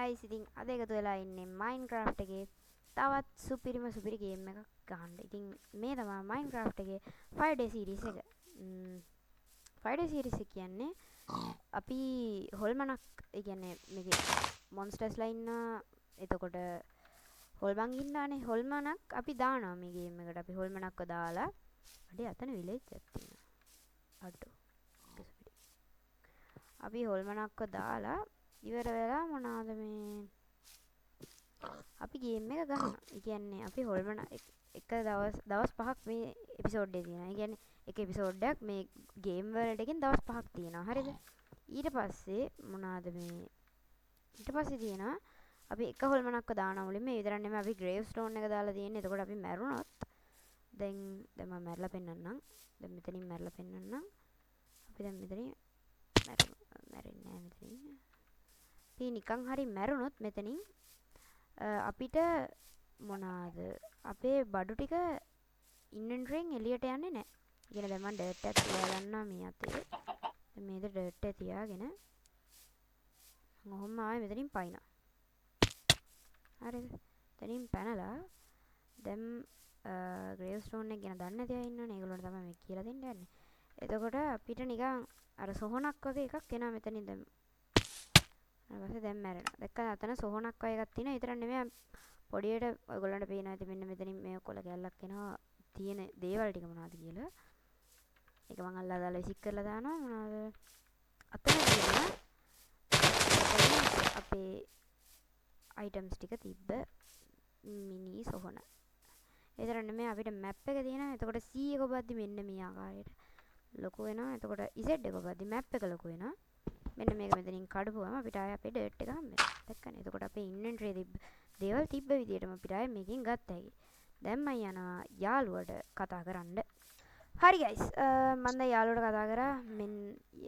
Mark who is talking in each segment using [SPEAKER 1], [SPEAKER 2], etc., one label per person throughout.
[SPEAKER 1] Guys ඉතින් අද එකතු වෙලා ඉන්නේ මයින්ක්‍රාෆ්ට් එකේ තවත් සුපිරි ගේම් එකක් ගන්න. ඉතින් මේ තමයි මයින්ක්‍රාෆ්ට් එකේ 5 day series එක. 5 day series එක කියන්නේ අපි හොල්මනක් ඒ කියන්නේ මේකේ මොන්ස්ටර්ස්ලා ඉන්නවා. එතකොට හොල්මන් ඉන්නානේ. හොල්මනක් අපි දානවා මේ ගේම් එකට. අපි හොල්මනක්ව දාලා අඩේ අතන විලේජ් එකක් තියෙනවා. අඩෝ. අපි හොල්මනක්ව දාලා ඉවර වෙලා මොනවාද මේ අපි ගේම් එක ගහනවා. ඒ කියන්නේ අපි හොල්මන එක දවස් 5ක් මේ එපිසෝඩ් එකේ තියෙනවා. ඒ කියන්නේ එක එපිසෝඩ් එකක් මේ ගේම් වලට එකෙන් දවස් 5ක් තියෙනවා. හරිද? ඊට පස්සේ මොනවාද මේ ඊට පස්සේ තියෙනවා අපි එක හොල්මනක්ව දානවා මුලින්ම. ඒ විතරක් නෙමෙයි අපි ග්‍රේව් ස්ටෝන් එක දාලා තියෙන්නේ. එතකොට අපි මැරුණොත් දැන් මම මැරලා පෙන්නන්නම්. දැන් මෙතනින් මැරලා පෙන්නන්නම්. අපි දැන් මෙතනින් මැරෙන්නේ නැහැ මෙතනින්. අපි නිකන් හරි මැරුණොත් මෙතනින් අපිට මොනවාද අපේ බඩු ටික ඉන්වෙන්ටරියෙන් එළියට යන්නේ නැහැ. ඉතින් දැන් මම ඩර්ට් එකක් තියා ගන්නවා මේ අතේ. දැන් මේක ඩර්ට් එක තියාගෙන මම ඔහොම ආවේ මෙතනින් පයින්නවා. හරිද? එතනින් පැනලා දැන් ග්‍රේව් ස්ටෝන් එක ගැන දන්නේ නැති අය ඉන්නවනේ. ඒගොල්ලන්ට තමයි මේ කියලා දෙන්න යන්නේ. එතකොට අපිට නිකන් අර සොහනක් වගේ එකක් එනවා මෙතනින් දැන්. ඊපස්සේ දැන් මැරෙනවා. දැක්කද අතන සොහනක් වගේ එකක් තියෙනවා. ඒතරක් නෙමෙයි පොඩියට ඔයගොල්ලන්ට පේනවා ඇති මෙන්න මෙතනින් මේ කොළ ගැල්ලක් එනවා. තියෙන දේවල් ටික මොනවද කියලා. ඒක මම අල්ලලා දාලා විසික් කරලා දානවා. මොනවද? අතන තියෙනවා අපේ අයිටම්ස් ටික තිබ්බ මිනි සොහන. ඒතරක් නෙමෙයි අපිට මැප් එක තියෙනවා. එතකොට C එක ඔබද්දි මෙන්න මේ ආකාරයට ලොකු වෙනවා. එතකොට Z එක ඔබද්දි මැප් එක ලොකු වෙනවා. මෙන්න මේක මෙතනින් කඩපුවම අපිට ආයේ අපේ ඩර්ට් එක හම්බ වෙනවා. දැක්කනේ? එතකොට අපේ ඉන්වෙන්ටරි තිබ්බ දේවල් තිබ්බ විදියටම අපිට ආයේ මේකෙන් ගත්ත හැකි. දැන් මම යනවා යාළුවට කතා කරන්න. හරි ගයිස් මම දැන් යාළුවට කතා කරා. මෙන්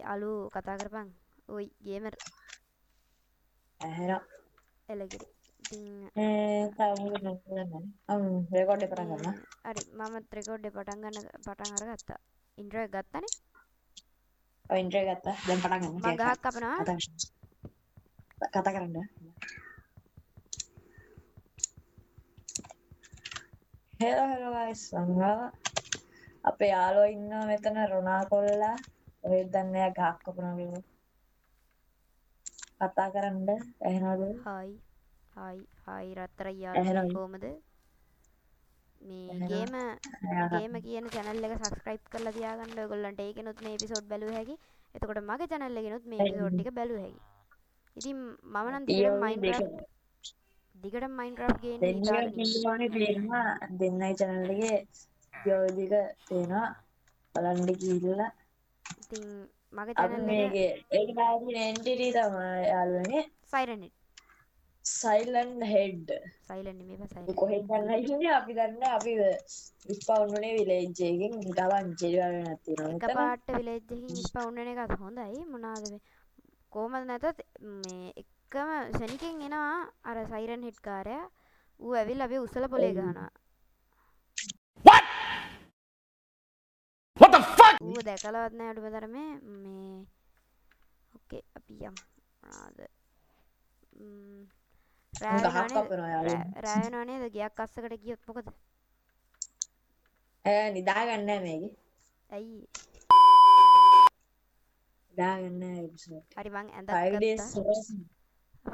[SPEAKER 1] යාළුවෝ කතා කරපන්. ඔයි ගේමර්.
[SPEAKER 2] ඇහෙනවා.
[SPEAKER 1] එලගිරි. ඉතින්
[SPEAKER 2] රෙකෝඩ් එක පටන් ගන්න.
[SPEAKER 1] හරි මමත් රෙකෝඩ් එක පටන් අරගත්තා. ඉන්ට්‍රෝ එක ගත්තනේ.
[SPEAKER 2] ඔය ඉන්ට්‍රෝ එක ගත්තා. දැන් පටන් ගන්න.
[SPEAKER 1] මම ගහක් කපනවා.
[SPEAKER 2] කතා කරන්න. hello guys සංගා අපේ යාළුවා ඉන්නවා මෙතන රොනා කොල්ලා. ඔය දන්නේ නැහැ ගහක් කපනවා කියලා. කතා කරන්න ඇහෙනවද?
[SPEAKER 1] හායි රත්තරන් යාළුවනේ කොහමද? මේ ගේම කියන channel එක subscribe කරලා තියාගන්න. ඔයගොල්ලන්ට ඒකෙනුත් මේ episode බැලුව හැකි. එතකොට මගේ channel එකෙනුත් මේ episode ටික බැලුව හැකි. ඉතින් මම නම් දිගටම Minecraft ගේන්න හිතාගෙන
[SPEAKER 2] ඉන්නවා. දෙන්නයි channel එකේ වීඩියෝ දෙක තියෙනවා. බලන්න ගිහිල්ලා.
[SPEAKER 1] ඉතින් මගේ channel එක
[SPEAKER 2] ඒක දාගෙන entity තමයි යාළුවනේ. Silent head.
[SPEAKER 1] Silent නෙමෙයි බා silent.
[SPEAKER 2] කොහෙන්ද ඉන්නේ අපි දන්නේ අපි ස්පවුන් වුණේ විලේජ් එකකින් ගවන් ජෙරිවල නැතිනවා මෙතන.
[SPEAKER 1] එකපාරට විලේජ් එකකින් ස්පවුන් වෙන එකත් හොඳයි. මොනවාද මේ කොහමද නැතත් මේ එකම ශනිකෙන් එනවා අර සයිරන් හෙඩ් කාරයා. ඌ ඇවිල්ලා අපි උසල පොලේ ගහනවා.
[SPEAKER 3] What the fuck?
[SPEAKER 1] ඌ දැකලවත් නැහැ අඩුම තරමේ මේ ඕකේ අපි යමු. මොනවාද රෑ වෙනවා නේද? ගියක් අස්සකට ගියොත් මොකද?
[SPEAKER 2] නිදා ගන්න නැහැ මේකේ.
[SPEAKER 1] ඇයි?
[SPEAKER 2] නිදා ගන්න නැහැ එපිසෝඩ්.
[SPEAKER 1] හරි මං ඇඳක් ගත්තා.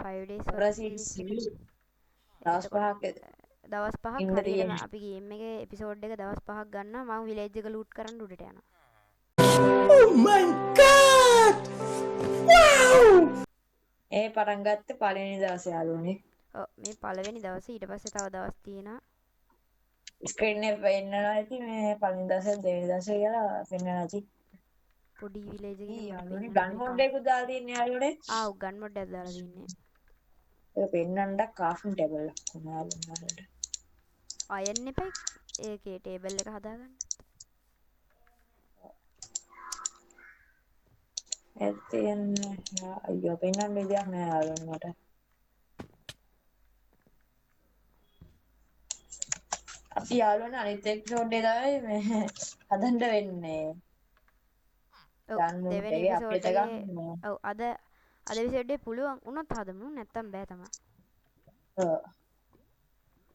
[SPEAKER 1] 5 days දවස් 5ක් හරියටම අපි ගේම් එකේ එපිසෝඩ් එක දවස් 5ක් ගන්නවා. මම විලේජ් එක ලූට් කරන්න උඩට යනවා.
[SPEAKER 3] Oh my god! Wow!
[SPEAKER 2] ඒ පටන් ගත්තේ පළවෙනි දවසේ යාළුවනේ.
[SPEAKER 1] ඔව් මේ පළවෙනි දවසේ ඊට පස්සේ තව දවස් තියෙනවා.
[SPEAKER 2] ස්ක්‍රීන් එකේ පෙන්නනවා ඇති මේ පළවෙනි දවසේ දෙවෙනි දවසේ කියලා පෙන්නනවා ඇති.
[SPEAKER 1] පොඩි විලේජ් එකකින්
[SPEAKER 2] යාළුවනේ ගන් මොඩ් එකක් දාලා තියෙන්නේ යාළුවනේ.
[SPEAKER 1] ඔව් ගන් මොඩ් එකක් දාලා තින්නේ.
[SPEAKER 2] ඒක පෙන්නන්න ක්‍රාෆ්ටින් ටේබල් එකක් කොහොමද?
[SPEAKER 1] අයන් එපයි ඒකේ ටේබල් එක හදාගන්න.
[SPEAKER 2] ඇත්තෙන් අයියෝ පෙන්නන්න විදියක් නෑ යාළුවනේ මට. අපි යාළුවනේ අනිත් එපිසෝඩ් එක තමයි මේ හදන්න වෙන්නේ.
[SPEAKER 1] දෙවෙනි එපිසෝඩ් එකේ ඔව් අද එපිසෝඩ් එක පුළුවන් වුණොත් හදමු නැත්තම් බෑ තමයි.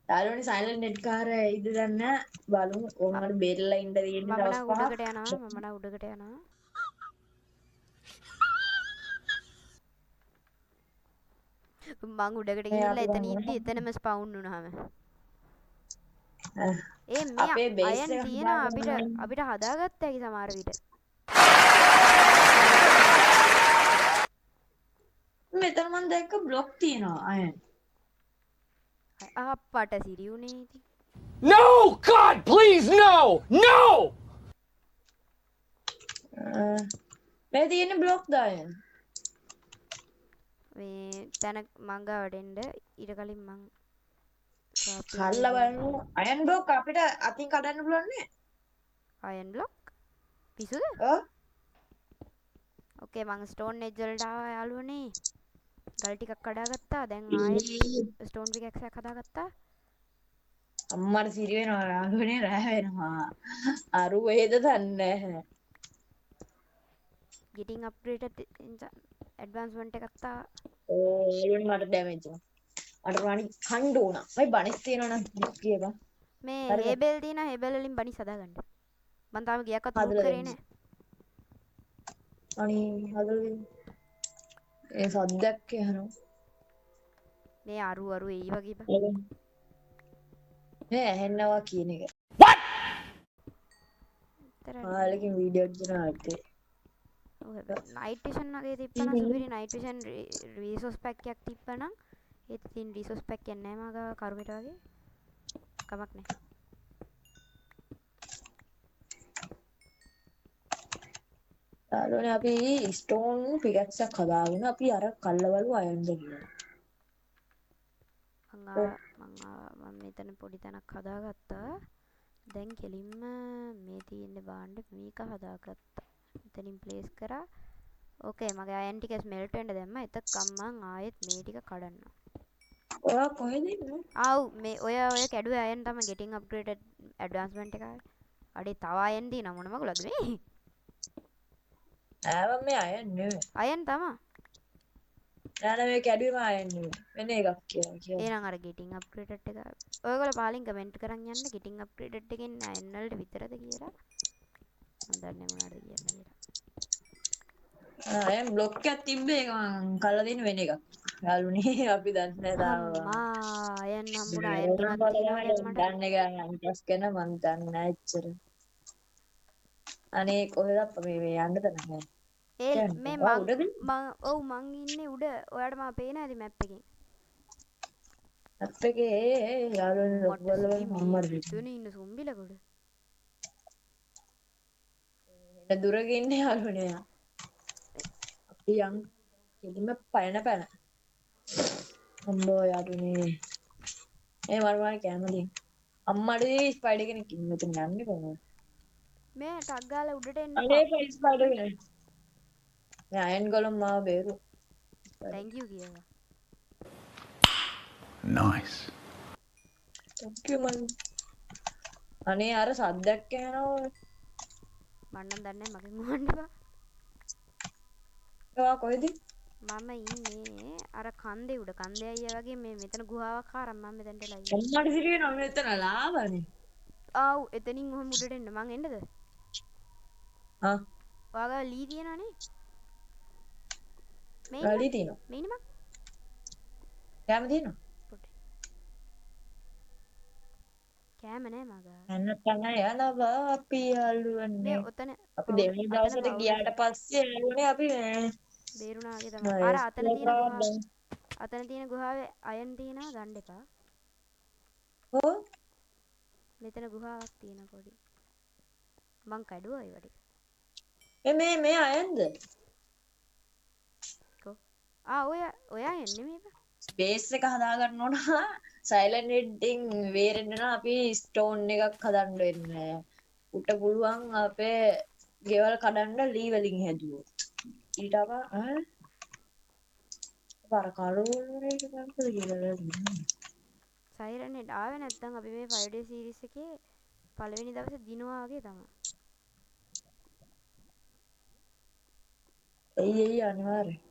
[SPEAKER 2] යාළුවනේ සයිලන්ට් නෙට් කාර ඉද දන්න බලමු ඕනකට බේරලා ඉන්න තියෙන්නේ
[SPEAKER 1] මම
[SPEAKER 2] දවස්
[SPEAKER 1] නම්
[SPEAKER 2] 5ක්.
[SPEAKER 1] උඩකට යනවා මම නම් උඩකට යනවා. මං උඩකට
[SPEAKER 2] මේ
[SPEAKER 1] ගිහිල්ලා
[SPEAKER 2] අපි
[SPEAKER 1] එතන
[SPEAKER 2] ගන්න
[SPEAKER 1] ඉද්දි එතනම ස්පවුන් වුණාම. ඒ
[SPEAKER 2] අපේ
[SPEAKER 1] මේ
[SPEAKER 2] බේස්
[SPEAKER 1] අයන්
[SPEAKER 2] එක
[SPEAKER 1] තියෙන
[SPEAKER 2] හදාගන්න
[SPEAKER 1] අපිට හදාගත්ත හැකි සමහර විට.
[SPEAKER 2] මෙතන මම දැක්ක බ්ලොක් තියෙනවා අයන්.
[SPEAKER 1] අප්පට සිරි උනේ ඉතින්.
[SPEAKER 3] No! God, please, no! No!
[SPEAKER 2] මේ තියෙන බ්ලොක් දායන්.
[SPEAKER 1] මේ තැන මංගාවට එන්න ඊට කලින් මං crafting
[SPEAKER 2] කල්ලා
[SPEAKER 1] table
[SPEAKER 2] බලමු අයන් බ්ලොක් අපිට අතින් කඩන්න පුළුවන් නේ.
[SPEAKER 1] අයන් බ්ලොක් පිසුද?
[SPEAKER 2] ඔව්.
[SPEAKER 1] ඕකේ මං ස්ටෝන් එජ් වලට ආවා යාළුවනේ. ගල් ටිකක් කඩාගත්තා. දැන් ආයෙත් ස්ටෝන් පිකැක්ස් එකක් හදාගත්තා.
[SPEAKER 2] අම්මට සිරි වෙනවා යාළුවනේ රෑ වෙනවා. අරු වේද දන්නේ නැහැ.
[SPEAKER 1] getting upgraded advancement එකක් තා.
[SPEAKER 2] යාළුවනේ මට ඩැමේජ් වුණා. මට රණි කණ්ඩ වුණා. මයි බණිස් තියෙනවා නම් කියපන්.
[SPEAKER 1] මේ
[SPEAKER 2] හරිද?
[SPEAKER 1] හේබෙල් තියෙන හේබෙල් වලින් බනිස් හදාගන්න. මං තාම ගියක්වත් ලූට්
[SPEAKER 2] හදලා
[SPEAKER 1] කරේ
[SPEAKER 2] දෙන්න.
[SPEAKER 1] නෑ.
[SPEAKER 2] අනේ හදලා ඒ සද්දයක් යනවා.
[SPEAKER 1] මේ අරු එයි වගේ බං.
[SPEAKER 2] නෑ ඇහෙන්නවා කියන එක. ආලකින් වීඩියෝ එකක් දානවා.
[SPEAKER 1] නයිට් විෂන් වගේ තිබ්බනම් සුපිරි නයිට් විෂන් රිසෝස් පැක් එකක් තිබ්බනම් ඒත් තින් රිසෝස් පැක් එකක් නැහැ මග කරුමෙට වගේ කමක් නැහැ.
[SPEAKER 2] යාළුවනේ අපි ස්ටෝන් පිකැක්ස් එකක් හදාගෙන අපි අර කල්ලවලු අයන්ද කියලා.
[SPEAKER 1] මම මෙතන පොඩි තැනක් හදාගත්තා. දැන් කෙලින්ම මේ තියෙන බාණ්ඩ මේක හදාගත්තා. එතනින් ප්ලේස් කරා. ඕකේ මගේ අයන් ටික ස්මෙල්ට් වෙන්න දැම්මා. එතකම් මං ආයෙත් මේ ටික කඩන්නම්.
[SPEAKER 2] ඔයා කොහෙද ඉන්නේ?
[SPEAKER 1] ආව් මේ ඔය කැඩුවේ අයන් තමයි getting upgraded advancement එකයි. අඩේ තව අයන් දිනා මොන මගුලද මේ?
[SPEAKER 2] ආවම මේ අයන් නෙවෙයි.
[SPEAKER 1] අයන් තමයි.
[SPEAKER 2] යාන මේ කැඩුවේම අයන් නෙවෙයි. වෙන එකක් කියලා.
[SPEAKER 1] එහෙනම් අර getting upgraded එක ඔයගොල්ලෝ පාලින් කමෙන්ට් කරන් යන්න getting upgraded එකෙන් අයන් වලට විතරද කියලා. මම දන්නේ මොනවද කියලා.
[SPEAKER 2] අයන් බ්ලොක් එකක් තිබ්බේ ඒක මං කල්ලා දෙන වෙන එකක්. යාළුවනේ අපි දන්නේ නැහැ තාම.
[SPEAKER 1] අම්මා අයන් හම්බුණා අයන් තුනක් තියෙනවා දැන් මට.
[SPEAKER 2] දන්නේ ගන්න අන්ටස් ගැන මං දන්නේ නැහැ එච්චර. අනේ කොහෙද මේ යන්නද නැහැ.
[SPEAKER 1] ඒ මේ මං ඉන්නේ උඩ. ඔයාට මම පේන ඇති මැප් එකෙන්.
[SPEAKER 2] මැප් එකේ යාළුවනේ ලොක් බලලා මම්මර
[SPEAKER 1] තුනේ ඉන්න සොම්බිලගොඩ.
[SPEAKER 2] එන්න දුරක ඉන්නේ යාළුවනේ. අපි යන් කෙලිම පැන. අම්බෝ යාළුවනේ. ඒ මරමාර කැමති. අම්මට ස්පයිඩර් කෙනෙක් ඉන්න මෙතන යන්නේ කොහොමද?
[SPEAKER 1] මේ ටක් ගාලා උඩට එන්න.
[SPEAKER 2] අනේ ස්පයිඩර් කෙනෙක්. මේ අයන් ගලම් මාව බේරු.
[SPEAKER 1] thank you කියලා.
[SPEAKER 3] Nice.
[SPEAKER 2] thank you man. අනේ අර සද්දයක් ඇහෙනවා.
[SPEAKER 1] මම නම් දන්නේ මගෙන් වහන්නපා.
[SPEAKER 2] ඔයා කොහෙද?
[SPEAKER 1] මම ඉන්නේ අර කන්දේ උඩ. කන්දේ අයියා වගේ මේ මෙතන ගුහාවක් හරම් මම මෙතනට ලයි.
[SPEAKER 2] අම්මට සිරි වෙනවා මෙතන ලාවනේ.
[SPEAKER 1] ආව් එතනින් ඔහොම උඩට එන්න. මං එන්නද?
[SPEAKER 2] ආ.
[SPEAKER 1] ඔයාගා ලී තියෙනවනේ. මේ
[SPEAKER 2] ගලී තියෙනවා.
[SPEAKER 1] මේ ඉන්න මං.
[SPEAKER 2] කැම තියෙනවා.
[SPEAKER 1] පොඩි. කෑම නෑ මගා.
[SPEAKER 2] අන්න තමයි යනවා අපි යාළුවනේ.
[SPEAKER 1] මේ ඔතන
[SPEAKER 2] අපි දෙවෙනි දවසට ගියාට පස්සේ යාළුවනේ අපි
[SPEAKER 1] බේරුණා වගේ තමයි. අර අතන තියෙන ගුහාවේ අයන් තියෙනවා ගන්න එපා.
[SPEAKER 2] ඔව්.
[SPEAKER 1] මෙතන ගුහාවක් තියෙන පොඩි. මං කැඩුවා ඒ වගේ.
[SPEAKER 2] මේ අයන්ද?
[SPEAKER 1] ඔයා එන්නේ මේක?
[SPEAKER 2] ස්පේස් එක හදාගන්න ඕන සයිලන්ට් හෙඩ්ඩින් වේරෙන්න නම් අපි ස්ටෝන් එකක් හදන්න වෙන්නේ. උට පුළුවන් අපේ ගෙවල් කඩන්න ලී වලින් හැදුවොත්. ඊට බර කලුනේ කියනකද කියලා.
[SPEAKER 1] සයිලන්ට් හෙඩ් ආවේ නැත්නම් අපි මේ 5 day series එකේ පළවෙනි දවසේ දිනුවා වගේ තමයි.
[SPEAKER 2] එයි අනිවාර්යයෙන්.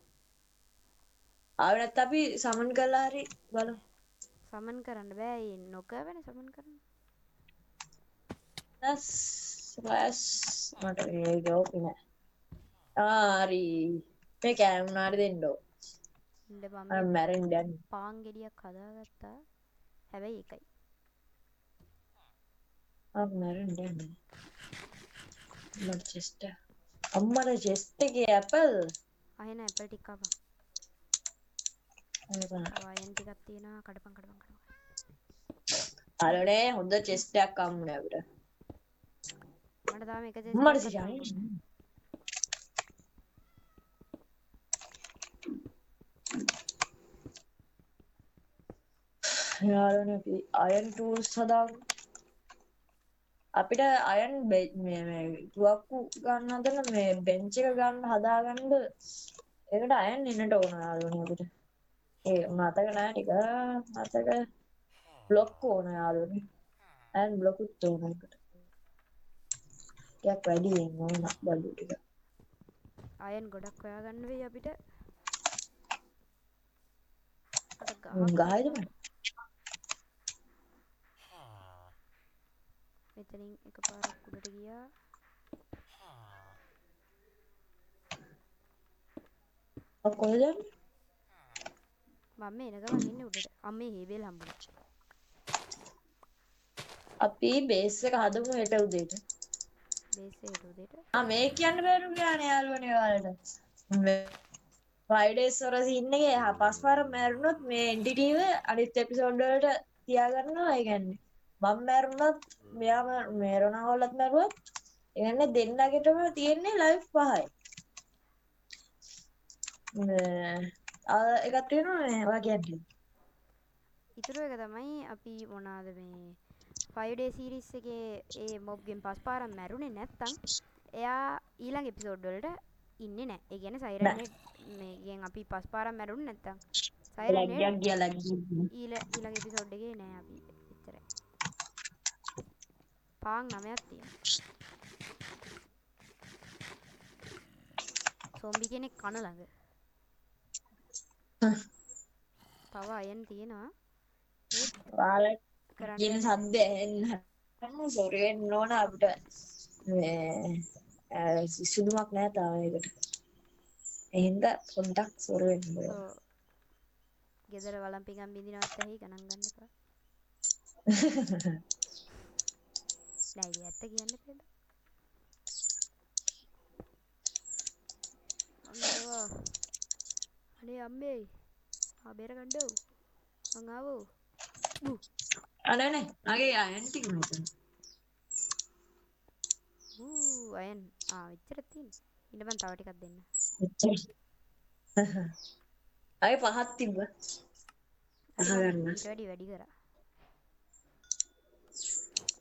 [SPEAKER 2] ආවේ නැත්නම් අපි සමන් කළා හරි බලමු.
[SPEAKER 1] සමන් කරන්න බෑ නොකවන සමන් කරන්න.
[SPEAKER 2] ස්ලෑෂ් මට මේ ජෝක් නෑ. හරි. මේ කෑම උනාට දෙන්න ඕ.
[SPEAKER 1] ඉන්න මම
[SPEAKER 2] අර මැරෙන්න යන්නේ.
[SPEAKER 1] පාන් ගෙඩියක් හදාගත්තා. හැබැයි එකයි.
[SPEAKER 2] මැරෙන්න යන්නේ. මට චෙස්ට් එක. අම්මට චෙස්ට් එකේ ඇපල්.
[SPEAKER 1] අයන ඇපල් ටික කපන්. අයන් ටිකක් තියෙනවා කඩපන්.
[SPEAKER 2] අරනේ හොඳ චෙස්ට් එකක් හම්බුනේ අපිට.
[SPEAKER 1] මට තාම එක
[SPEAKER 2] අම්මට
[SPEAKER 1] චෙස්ට් එකක්
[SPEAKER 2] සිජානේ.
[SPEAKER 1] හම්බුනේ.
[SPEAKER 2] යාළුවනේ අපි අයන් ටූල්ස් හදාගමු. අපිට අයන් මේ තුවක්කු ගන්න හදන මේ බෙන්ච් එක ගන්න හදාගන්න ඒකට අයන් එන්නට ඕන යාළුවනේ අපිට. ඒ මතක නෑ ටික මතක බ්ලොක් ඕන යාළුවනේ. අයන් බ්ලොකුත් ඕන එකට. ටිකක් වැඩි වෙන්න ඕන බඩු ටික.
[SPEAKER 1] අයන් ගොඩක් හොයාගන්න වෙයි අපිට. මට
[SPEAKER 2] ගහයිද මට?
[SPEAKER 1] මෙතනින් එකපාරක් උඩට ගියා.
[SPEAKER 2] කොහෙද?
[SPEAKER 1] මම එන ගමන් ඉන්නේ උඩට. අම්මේ හේබෙල් හම්බුණා.
[SPEAKER 2] අපි බේස් එක හදමු හෙට උදේට.
[SPEAKER 1] බේස් එකට උදේට.
[SPEAKER 2] මේ කියන්න බැරුව ගියානේ යාළුවනේ ඔයාලට. ෆ්‍රයිඩේස් වල සීන් එකේ පස්වර මැරුණොත් මේ එන්ටිටිව අනිත් එපිසෝඩ් වලට තියාගන්නවා. ඒ කියන්නේ මම මැරුණොත් මෙයාම මේ රොනාල්ඩෝත් මැරුවොත් ඒ කියන්නේ දෙන්නගෙටම තියෙන්නේ ලයිෆ් 5යි. එකක් තියෙනවා මේ ඔයා කියන්නේ.
[SPEAKER 1] ඉතුරු එක තමයි අපි මොනවාද මේ 5 day series එකේ ඒ මොබ්ගෙන් පස්පාරක් මැරුණේ නැත්තම් එයා ඊළඟ එපිසෝඩ් වලට ඉන්නේ නැහැ. ඒ කියන්නේ සයිරන් හෙඩ් මේගෙන් අපි පස්පාරක් මැරුණේ නැත්තම් සයිරන් හෙඩ් ඊළඟ එපිසෝඩ් එකේ නෑ අපි එච්චරයි. පාන් 9ක් තියෙනවා. සොම්බි කෙනෙක් කන ළඟ. තව අයන් තියෙනවා.
[SPEAKER 2] ඔයාලට
[SPEAKER 1] කරන්න
[SPEAKER 2] කියන සද්ද ඇහෙන්න සෝරි වෙන්න ඕන අපිට මේ සුදුමක් නෑ තාම ඒකට. එහෙනම් පොඩ්ඩක් සෝරි වෙන්න ඕන.
[SPEAKER 1] ඔව්. ගෙදර වළම්පිකම් බින්දිනවත් ඇහි ගණන් ගන්න එපා. නෑ ඉතින් ඇත්ත කියන්න එපා. අම්මේවා. අනේ අම්මේ. බේර ගන්නෝ. මං ආවෝ.
[SPEAKER 2] අනේ නගේ අයන් ටික මෙතන.
[SPEAKER 1] අයන් එච්චර තියෙන්නේ. ඉන්න මං තව ටිකක් දෙන්න.
[SPEAKER 2] අය පහක් තිබ්බ. අහගන්න.
[SPEAKER 1] ඊට වැඩි කරා.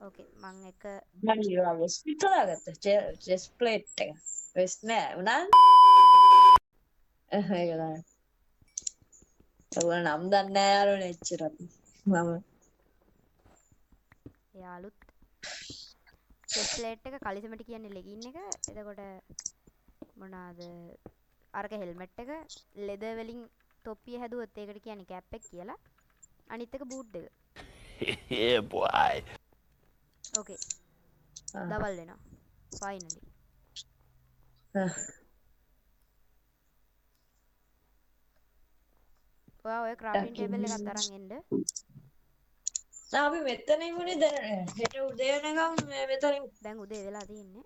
[SPEAKER 1] ඕකේ මං එක
[SPEAKER 2] මම ඊවා වෙස් පිටලාගත්ත. චෙස් ප්ලේට් එක. වෙස් නෑ උනා. ඒක තමයි. ඔයාලා නම් දන්නේ නෑ යාළුවනේ එච්චරත්. මම
[SPEAKER 1] යාළුත් චෙස් ප්ලේට් එක කලිසමට කියන්නේ ලෙගින් එක. එතකොට මොනවාද අරක හෙල්මට් එක ලෙදර් වලින් තොප්පිය හැදුවොත් ඒකට කියන්නේ කැප් එක කියලා. අනිත් එක බූට් එක.
[SPEAKER 3] Yeah, boy.
[SPEAKER 1] ඕකේ. ඩබල් වෙනවා. ෆයිනලි. ඔයා ඔය ක්‍රාෆ්ටින් ටේබල් එකත් අරන් එන්න.
[SPEAKER 2] අපි මෙතන ඉමුනේ දැන් හෙට උදේ වෙනකම් මෙතනින්
[SPEAKER 1] දැන් උදේ වෙලා තියෙන්නේ.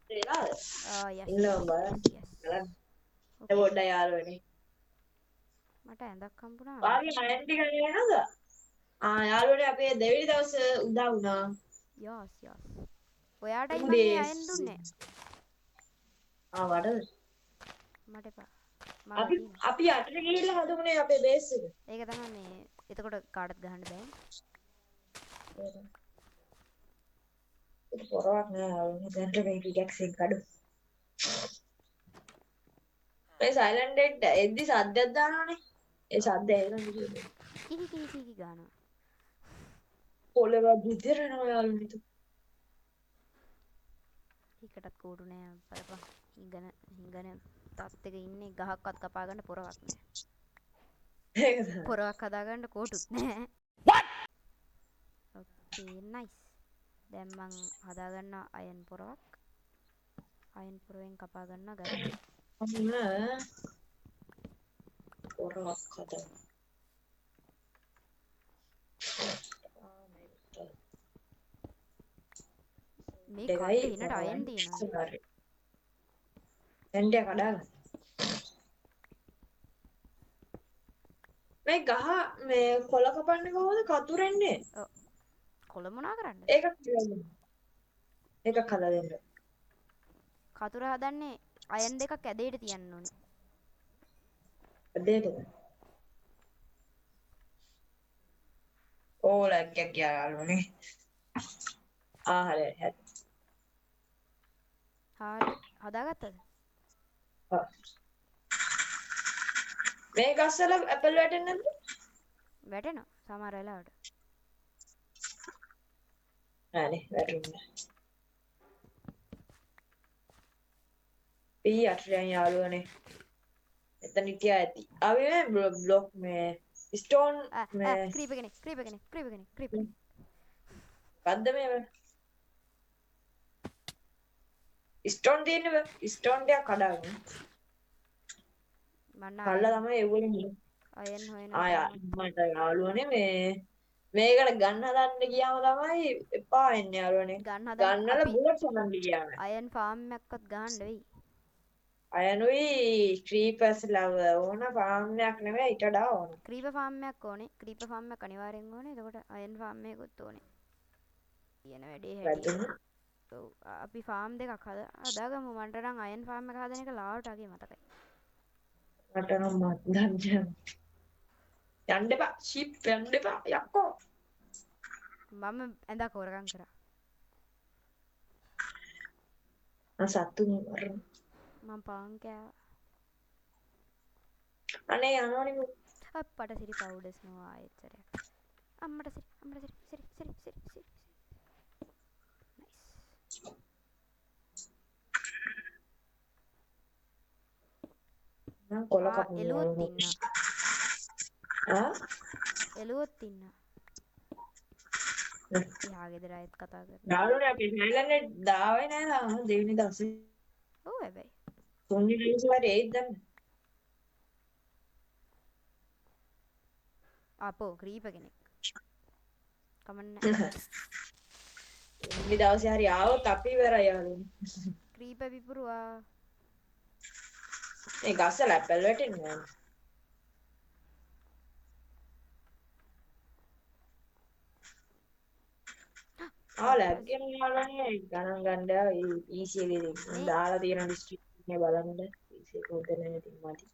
[SPEAKER 2] වෙලාද?
[SPEAKER 1] යස්.
[SPEAKER 2] ඉන්නවා බලන්න. බලන්න. ඒ පොඩ්ඩක් යාළුවනේ.
[SPEAKER 1] මට ඇඳක් හම්බුණා.
[SPEAKER 2] වාගේ අයන් ටික නේද? යාළුවනේ අපේ දෙවෙනි දවසේ උදා වුණා.
[SPEAKER 1] යස්. ඔයාටයි මම මේ අයන් දුන්නේ.
[SPEAKER 2] වඩද?
[SPEAKER 1] මට එපා.
[SPEAKER 2] අපි අටට ගිහිල්ලා හදමුනේ අපේ බේස් එක.
[SPEAKER 1] ඒක තමයි මේ එතකොට කාටත් ගහන්න බෑ.
[SPEAKER 2] ඒක පොරවක් නෑ දැන්ට මේ ටිකක් සෙන් කඩු. මේ සයිලන්ට් ඩෙඩ් එද්දි සද්දයක් දානවනේ. ඒ සද්ද ඇහෙනවා කියන්නේ.
[SPEAKER 1] කිහි ගානවා.
[SPEAKER 2] පොළව විදිරනවා යාළුවනේ.
[SPEAKER 1] ඒකටත් කෝඩු නෑ බලපන්. හිඟන තත් එක ඉන්නේ ගහක්වත් කපා ගන්න පොරවක් නෑ.
[SPEAKER 2] ඒක තමයි.
[SPEAKER 1] පොරවක් හදා ගන්න කෝටුත් නෑ. ඕකේ නයිස්. දැන් මං හදා ගන්න අයන් පොරවක්. අයන් පොරෙන් කපා ගන්න ගස්.
[SPEAKER 2] අන්න පොරවක් හදන්න.
[SPEAKER 1] මේ කඩේ ඉන්නට අයන් තියෙනවා.
[SPEAKER 2] එන්ඩිය කඩාගන්න. මේ ගහ මේ කොළ කපන්නේ කොහොමද කතුරෙන්නේ?
[SPEAKER 1] ඔව්. කොළ මොනා කරන්නද?
[SPEAKER 2] ඒක හදලා දෙන්න.
[SPEAKER 1] කතුර හදන්නේ අයන් දෙකක් ඇදේට තියන්න ඕනේ.
[SPEAKER 2] දෙන්නද? ඕලක් කියලාලුනේ. හරි.
[SPEAKER 1] හරි. හදාගත්තද?
[SPEAKER 2] මේ ගස්වල ඇපල් වැටෙන්නේ නැද්ද?
[SPEAKER 1] වැටෙනවා සමහර වෙලාවට.
[SPEAKER 2] නෑනේ වැටුන්නේ. පී අටරියන් යාළුවනේ. එතන හිටියා ඇති. අපි මේ බ්ලොක් මේ ස්ටෝන් මේ
[SPEAKER 1] ක්‍රීපර් කෙනෙක්.
[SPEAKER 2] පද්ද මේ ස්ටෝන් තියෙන්නේ ස්ටෝන් ටික කඩාගෙන.
[SPEAKER 1] මන්න
[SPEAKER 2] කල්ලා තමයි එවුනේ.
[SPEAKER 1] අයන් හොයන
[SPEAKER 2] මට යාළුවනේ මේකට ගන්න හදන්න ගියාම තමයි එපා වෙන්නේ යාළුවනේ. ගන්නලා බුලට් සමන් ගියාම.
[SPEAKER 1] අයන් ෆාම් එකක්වත් ගහන්න වෙයි.
[SPEAKER 2] අයනුයි ක්‍රීපර්ස් ලව ඕන ෆාම් එකක් නෙමෙයි ඊට වඩා ඕන.
[SPEAKER 1] ක්‍රීපර් ෆාම් එකක් ඕනේ. ක්‍රීපර් ෆාම් එකක් අනිවාර්යෙන් ඕනේ. එතකොට අයන් ෆාම් එකකුත් ඕනේ. කියන වැඩේ හැටි. ඔව් අපි ෆාම් දෙකක් හදාගමු. මන්ට නම් අයන් ෆාම් එක හදන එක ලාවට අගේ මතකයි.
[SPEAKER 2] මට නම් මන්දන් යන්න එපා ෂිප් යන්න එපා යක්කෝ.
[SPEAKER 1] මම ඇඳක් හොරගම් කරා.
[SPEAKER 2] සත්තු මරන.
[SPEAKER 1] මම පාන් කෑවා.
[SPEAKER 2] අනේ යනවනේ
[SPEAKER 1] අප්පට සිරි පවුඩර්ස් නෝ ආයෙත්තරයක්. අම්මට සිරි. නයිස්.
[SPEAKER 2] මම කොල කපනවා.
[SPEAKER 1] එළුවොත් ඉන්නවා. එළුවොත් ඉන්නවා. එහා ගෙදර අයත් කතා කරනවා.
[SPEAKER 2] යාළුවනේ අපි සයිලන්ට් දාවේ නෑ තාම දෙවෙනි දවසේ.
[SPEAKER 1] ඔව් හැබැයි.
[SPEAKER 2] තුන්වෙනි දවසේ වරේ ඒත් දැම්ම.
[SPEAKER 1] අපෝ ක්‍රීපර් කෙනෙක්. කමන්න.
[SPEAKER 2] තුන්වෙනි දවසේ හරි ආවොත් අපි ඉවරයි යාළුවනේ.
[SPEAKER 1] ක්‍රීපර් විපුරුවා.
[SPEAKER 2] මේ ගස්වල ඇපල් වැටෙන්නේ නෑ. ලැබ් එකේ යාළුවනේ ගණන් ගන්න PC එකේ දාලා තියෙන ඩිස්ට්‍රික්ට් එකේ බලන්න PC එක උදේනේ ඉතින් මටි.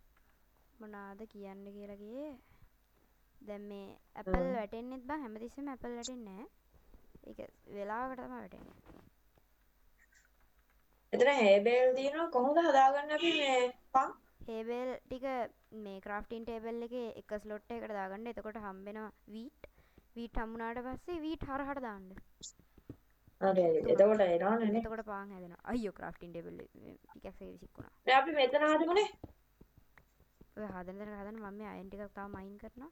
[SPEAKER 1] මොනවාද කියන්න කියලා ගියේ. දැන් මේ ඇපල් වැටෙන්නෙත් බං හැමතිස්සෙම ඇපල් වැටෙන්නේ නැහැ. ඒක වෙලාවකට තමයි වැටෙන්නේ.
[SPEAKER 2] එතන හේබෙල් දිනනවා කොහොමද හදාගන්නේ අපි මේ පන්?
[SPEAKER 1] හේබෙල් ටික මේ ක්‍රාෆ්ටින් ටේබල් එකේ එක ස්ලොට් එකකට දාගන්න. එතකොට හම්බෙනවා වීට්. වීට් හම්බුනාට පස්සේ වීට් හරහට දාන්න.
[SPEAKER 2] හරි හරි. එතකොට එනවනේ නේ.
[SPEAKER 1] එතකොට පාන් හැදෙනවා. අයියෝ ක්‍රාෆ්ටින් ටේබල් ටිකක් විසිකුණා.
[SPEAKER 2] දැන් අපි මෙතන හදමුනේ.
[SPEAKER 1] ඔය හදන මම මේ අයන් ටිකක් තාම අයින් කරනවා.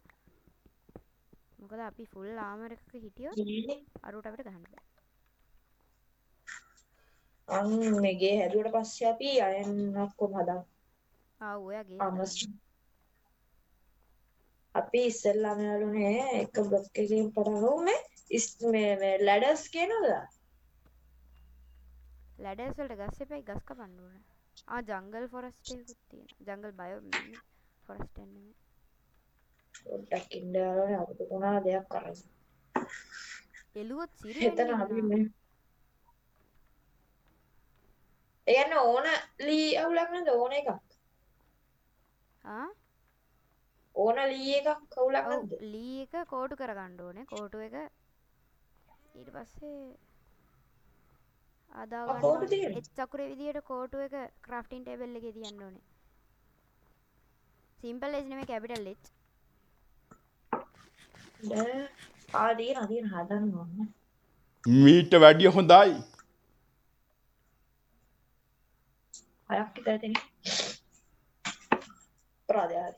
[SPEAKER 1] මොකද අපි ෆුල් ආමර් එකක හිටියොත් අරුවට අපිට ගහන්න බෑ.
[SPEAKER 2] මේ ගේ හැදුවට පස්සේ අපි අයන් ඔක්කොම හදමු.
[SPEAKER 1] ඔයාගේ
[SPEAKER 2] අපි ඉස්සෙල්ලාම යාළුවනේ එක බ්ලොක් එකකින් පටන් ගමු මේ ලැඩර්ස් කියනවද?
[SPEAKER 1] ලැඩර්ස් වලට ගස් එපයි ගස් කපන්න ඕන. ජංගල් ෆොරස්ට් එකකුත් තියෙනවා. ජංගල් බයෝ ෆොරස්ට් එක නෙමෙයි.
[SPEAKER 2] පොඩ්ඩක් ඉන්න යාළුවනේ අපිට කොහොමද දෙයක් කරන්න.
[SPEAKER 1] එළුවොත් සිරි
[SPEAKER 2] එතන අපි මේ ඒ කියන්නේ ඕන ලී අවුලක් නැද්ද ඕන එකක්? ඕන ලී එකක් අවුලක් නැද්ද?
[SPEAKER 1] ලී එක කෝටු කරගන්න ඕනේ. කෝටු එක ඊට පස්සේ ආදා ගන්න. එච් චක්‍රේ විදියට කෝටු එක ක්‍රාෆ්ටින් ටේබල් එකේ තියන්න ඕනේ. සිම්පල් එජ් නෙමෙයි කැපිටල් එජ්.
[SPEAKER 2] දින හදන්න ඕනේ.
[SPEAKER 3] මීට වැඩිය හොඳයි.
[SPEAKER 2] හයක් විතර තියෙනවා. අපරාධයක්.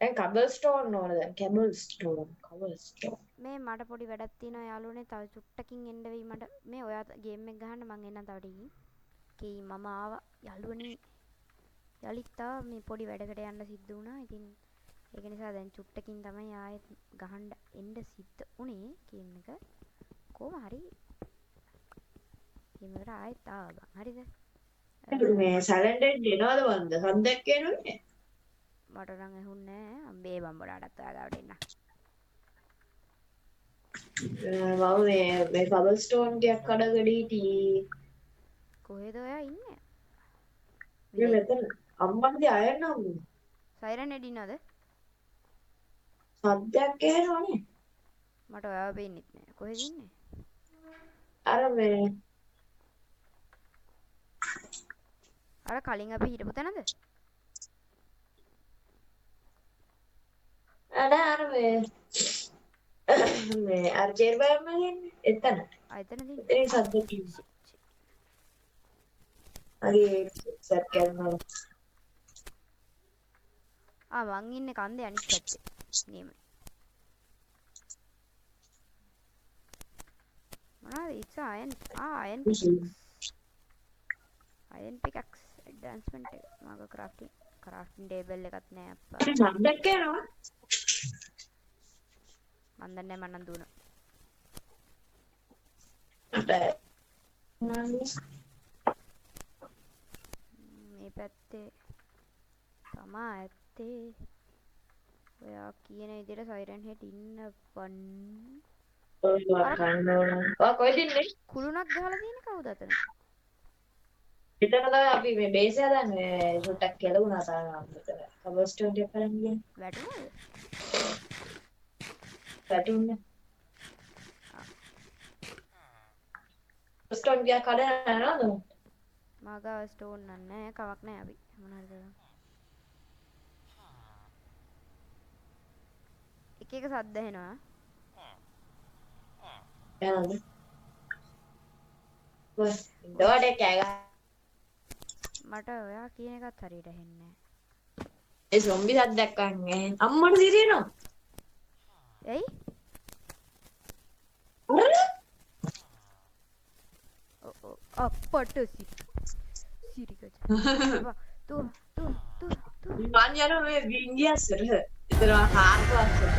[SPEAKER 2] දැන් කබල්ස්ටෝන් ඕන දැන් කබල්ස්ටෝන්.
[SPEAKER 1] මේ මට පොඩි වැඩක් තියෙනවා යාළුවනේ. තව චුට්ටකින් එන්න වෙයි මට. මේ ඔයා ගේම් එක ගහන්න මං එන්නම් තව ටිකකින්. කී මම ආවා යාළුවනේ. යලිත් මේ පොඩි වැඩකට යන්න සිද්ධ වුණා. ඉතින් ඒක නිසා දැන් චුට්ටකින් තමයි ආයෙත් ගහන්න එන්න සිද්ධ උනේ ගේම් එක. කොහොම හරි ගේම් එකට ආයෙත් ආවා බං. හරිද?
[SPEAKER 2] මේ සැලෙන්ඩෙඩ් එනවද වන්ද සද්දයක් එනවනේ.
[SPEAKER 1] මට නම් ඇහුන්නේ නෑ. අම්බේ බම්බඩටත් ඔයා ගාවට එන්න.
[SPEAKER 2] මම මේ කබල්ස්ටෝන් ටිකක් කඩකට හිටියේ.
[SPEAKER 1] කොහෙද ඔයා ඉන්නේ?
[SPEAKER 2] මේ මෙතන අම්මන්ගේ අය නම්
[SPEAKER 1] සයිරන් එඩිනවද?
[SPEAKER 2] සද්දයක් එනවනේ.
[SPEAKER 1] මට ඔයාව පේන්නෙත් නෑ. කොහෙද ඉන්නේ?
[SPEAKER 2] අර මේ
[SPEAKER 1] අර කලින් අපි හිටපු තැනද?
[SPEAKER 2] අර මේ අර ජේර්බයම ඉන්නේ එතන.
[SPEAKER 1] එතනද ඉන්නේ?
[SPEAKER 2] ඒ සද්දයක් ඉන්නේ. අගේ සර් කරනවා.
[SPEAKER 1] මං ඉන්නේ කන්දේ අනිත් පැත්තේ. නියමයි. මොනවද? it's iron pickaxe advancement එක. මග crafting table එකක් නෑ අප්පා.
[SPEAKER 2] සද්දයක් එනවා.
[SPEAKER 1] මන් දන්නේ නෑ මන්නම් දුවන. මේ පැත්තේ තමා ඇත්තේ. ඔයා කියන විදිහට සයිරන් හෙට ඉන්නවන්.
[SPEAKER 2] කොහෙද ඉන්නේ?
[SPEAKER 1] කුළුණක් ගහලා තියෙන කවුද අතන?
[SPEAKER 2] එතන තමයි අපි මේ බේස් එක හදන්නේ. ෂොට්ටක් කෙලුණා තාම මෙතන. කබල්ස්ටෝන් ටික කරන් ගියා.
[SPEAKER 1] වැටුණාද?
[SPEAKER 2] වැටුන්නේ. ස්ටෝන් ගියා කඩන නේද?
[SPEAKER 1] මගාව ස්ටෝන් නෑ කමක් නෑ අපි මොන හරි කරමු. එක එක සද්ද එනවා.
[SPEAKER 2] යනද? බස් දොඩේ කෑගා.
[SPEAKER 1] මට ඔයා කියන එකත් හරියට ඇහෙන්නේ නෑ.
[SPEAKER 2] ඒ සොම්බි සද්දයක් අහන්නේ. අම්මට සිරියනවා.
[SPEAKER 1] එයි? අපට සිරිකජ. තු
[SPEAKER 2] මන් යනවා මේ වින්ගියස්සට. එතන හාර්පස්සට.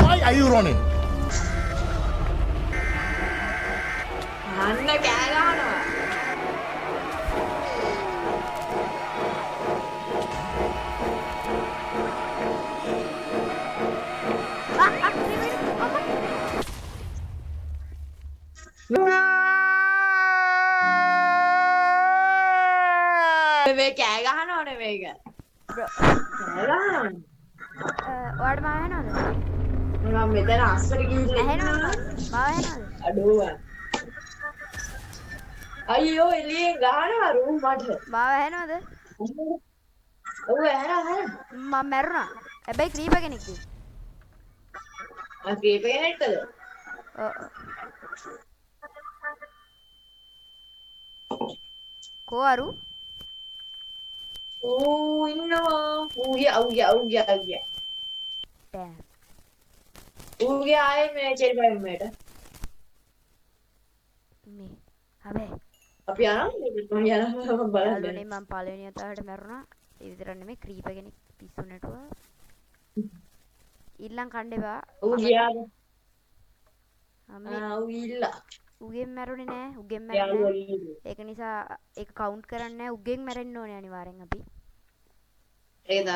[SPEAKER 3] Why are you running?
[SPEAKER 2] අන්න කෑ ගහනවා. මේ කෑ ගහනවනේ මේක.
[SPEAKER 1] බ්‍රෝ
[SPEAKER 2] කෑ ගහනවා.
[SPEAKER 1] ඔයාට මාව ඇහෙනවද?
[SPEAKER 2] මම මෙතන අස්සට ගිහිල්ලා
[SPEAKER 1] ඇහෙනවද? මාව ඇහෙනවද?
[SPEAKER 2] අඩුවා. අයියෝ එළියෙන් ගහනවා රූම් මට.
[SPEAKER 1] මාව ඇහෙනවද?
[SPEAKER 2] ඔව් ඇහෙනවා.
[SPEAKER 1] මම මැරුණා. හැබැයි ක්‍රීපර් කෙනෙක්ගේ.
[SPEAKER 2] ක්‍රීපර් කෙනෙක්ද?
[SPEAKER 1] ඔව්. කොහරු?
[SPEAKER 2] ඌ ඉන්නවා. ඌගේ
[SPEAKER 1] ඩෑම්.
[SPEAKER 2] ඌගේ ආයේ මේ චෙල්බයින් මේට.
[SPEAKER 1] මේ හැබැයි
[SPEAKER 2] අපි යනවා බලන්න.
[SPEAKER 1] යාළුවනේ මම පළවෙනි වතාවට මැරුණා. ඒ විතරක් නෙමෙයි ක්‍රීපර් කෙනෙක් පිස්සු නැටුවා. ඊළඟ කණ්ඩේවා.
[SPEAKER 2] ඌ ගියාද?
[SPEAKER 1] අම්මේ
[SPEAKER 2] ඌ ඉල්ලා.
[SPEAKER 1] උගෙන් මැරුණේ නෑ. උගෙන් මැරුණේ නෑ. ඒක නිසා ඒක කවුන්ට් කරන්නේ නෑ. උගෙන් මැරෙන්න ඕනේ අනිවාර්යෙන් අපි.
[SPEAKER 2] ඒද?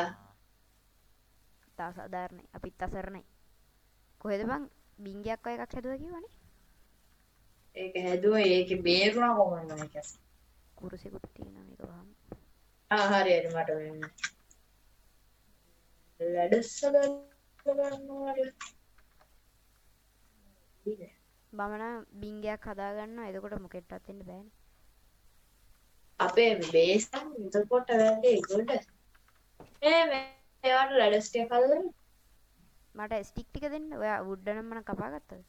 [SPEAKER 1] තාසාධාරණයි. අපිත් අසරණයි. කොහෙද බං බින්ගයක් වගේ එකක් හැදුවා කිව්වනේ?
[SPEAKER 2] ඒක හැදුවා ඒකේ බේරුණා කොහොමද මේක?
[SPEAKER 1] කුරුසෙකුත් තියෙනවා මේක වහම.
[SPEAKER 2] හරි මට වෙන්නේ. ලැඩස්සල ගන්නවා.
[SPEAKER 1] බමන බින්ගයක් හදාගන්නවා. එතකොට මොකෙටවත් එන්න බෑනේ.
[SPEAKER 2] අපේ බේස් එක එතකොට වැඩි ගොඩ. මේවට ලැඩස් ටික හදන්න.
[SPEAKER 1] මට ස්ටික් ටික දෙන්න. ඔයා වුඩ් නම් මම කපා ගත්තද?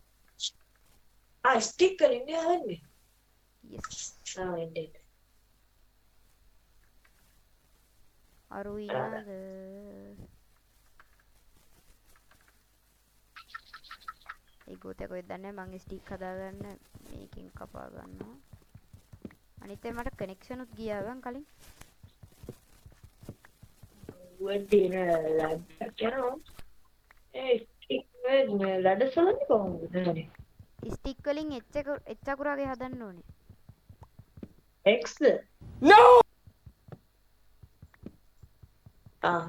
[SPEAKER 2] ස්ටික් වලින් නේ හදන්නේ.
[SPEAKER 1] yes
[SPEAKER 2] එන්න.
[SPEAKER 1] අරු ඉන්නද ඒ ගෝතේ කොහෙද දන්නේ මං ස්ටික් හදාගන්න මේකෙන් කපා ගන්නවා අනිත් ඒ මට කනෙක්ෂන් උත් ගියා බං කලින්
[SPEAKER 2] වඩින ලඩ කරනවා. ස්ටික් වෙන්නේ ලඩ සලන්නේ කොහොමද නේද?
[SPEAKER 1] ස්ටික් වලින් එච් අකුරාගේ හදන්න ඕනේ
[SPEAKER 2] X
[SPEAKER 3] No!
[SPEAKER 2] ආ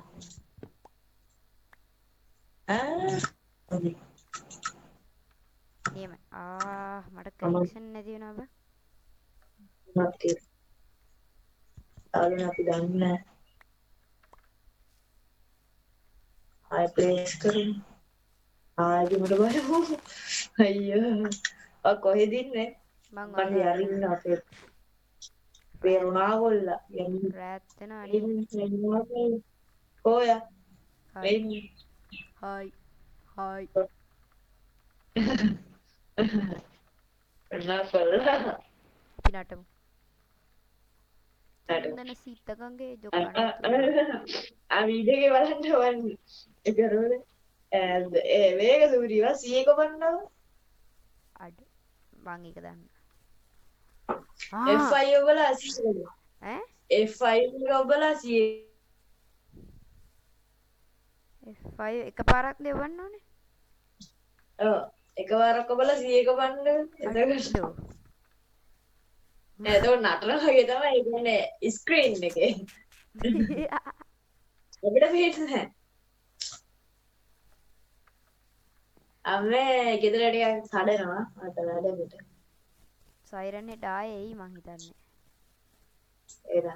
[SPEAKER 1] නියම මට කනෙක්ෂන් නැති වෙනවා බං
[SPEAKER 2] මතේ ආලන අපි දන්නේ ආය ප්ලේස් කරමු ආයෙ මට බලමු අයියෝ කොහෙද ඉන්නේ
[SPEAKER 1] මං
[SPEAKER 2] මම යරින්න අපේ පේරුණාගොල්ලා යන්නේ
[SPEAKER 1] රෑත් වෙනවා නේ
[SPEAKER 2] කොයා
[SPEAKER 1] හයි
[SPEAKER 2] වෙන්නේ
[SPEAKER 1] හයි හයි
[SPEAKER 2] නෑ
[SPEAKER 1] අපි නටමු චන්දන සීතකන්ගේ ජොකනතු
[SPEAKER 2] ಆ ವೀಡಿಯೋಗೆ බලන්න වන්නේ ඒකරෝද ඒ වේග සූරියවා 100 කොපන්නව
[SPEAKER 1] අඩ මං ඒක දන්න
[SPEAKER 2] F5 ඔබලා 100
[SPEAKER 1] ඈ
[SPEAKER 2] F5 ඔබලා 100
[SPEAKER 1] F5 එකපාරක් දෙවන්න ඕනේ
[SPEAKER 2] ඔව් එකවරක් ඔබලා 100 කොපන්න එතකොට එතකොට නටන වගේ තමයි ඒ කියන්නේ ස්ක්‍රීන් එකේ අපිට පේන්නේ අම්මේ ගෙදර ටිකක් සැඩෙනවා මට වැඩකට
[SPEAKER 1] සයිරන් හෙට ආයේ එයි මං හිතන්නේ
[SPEAKER 2] ඒක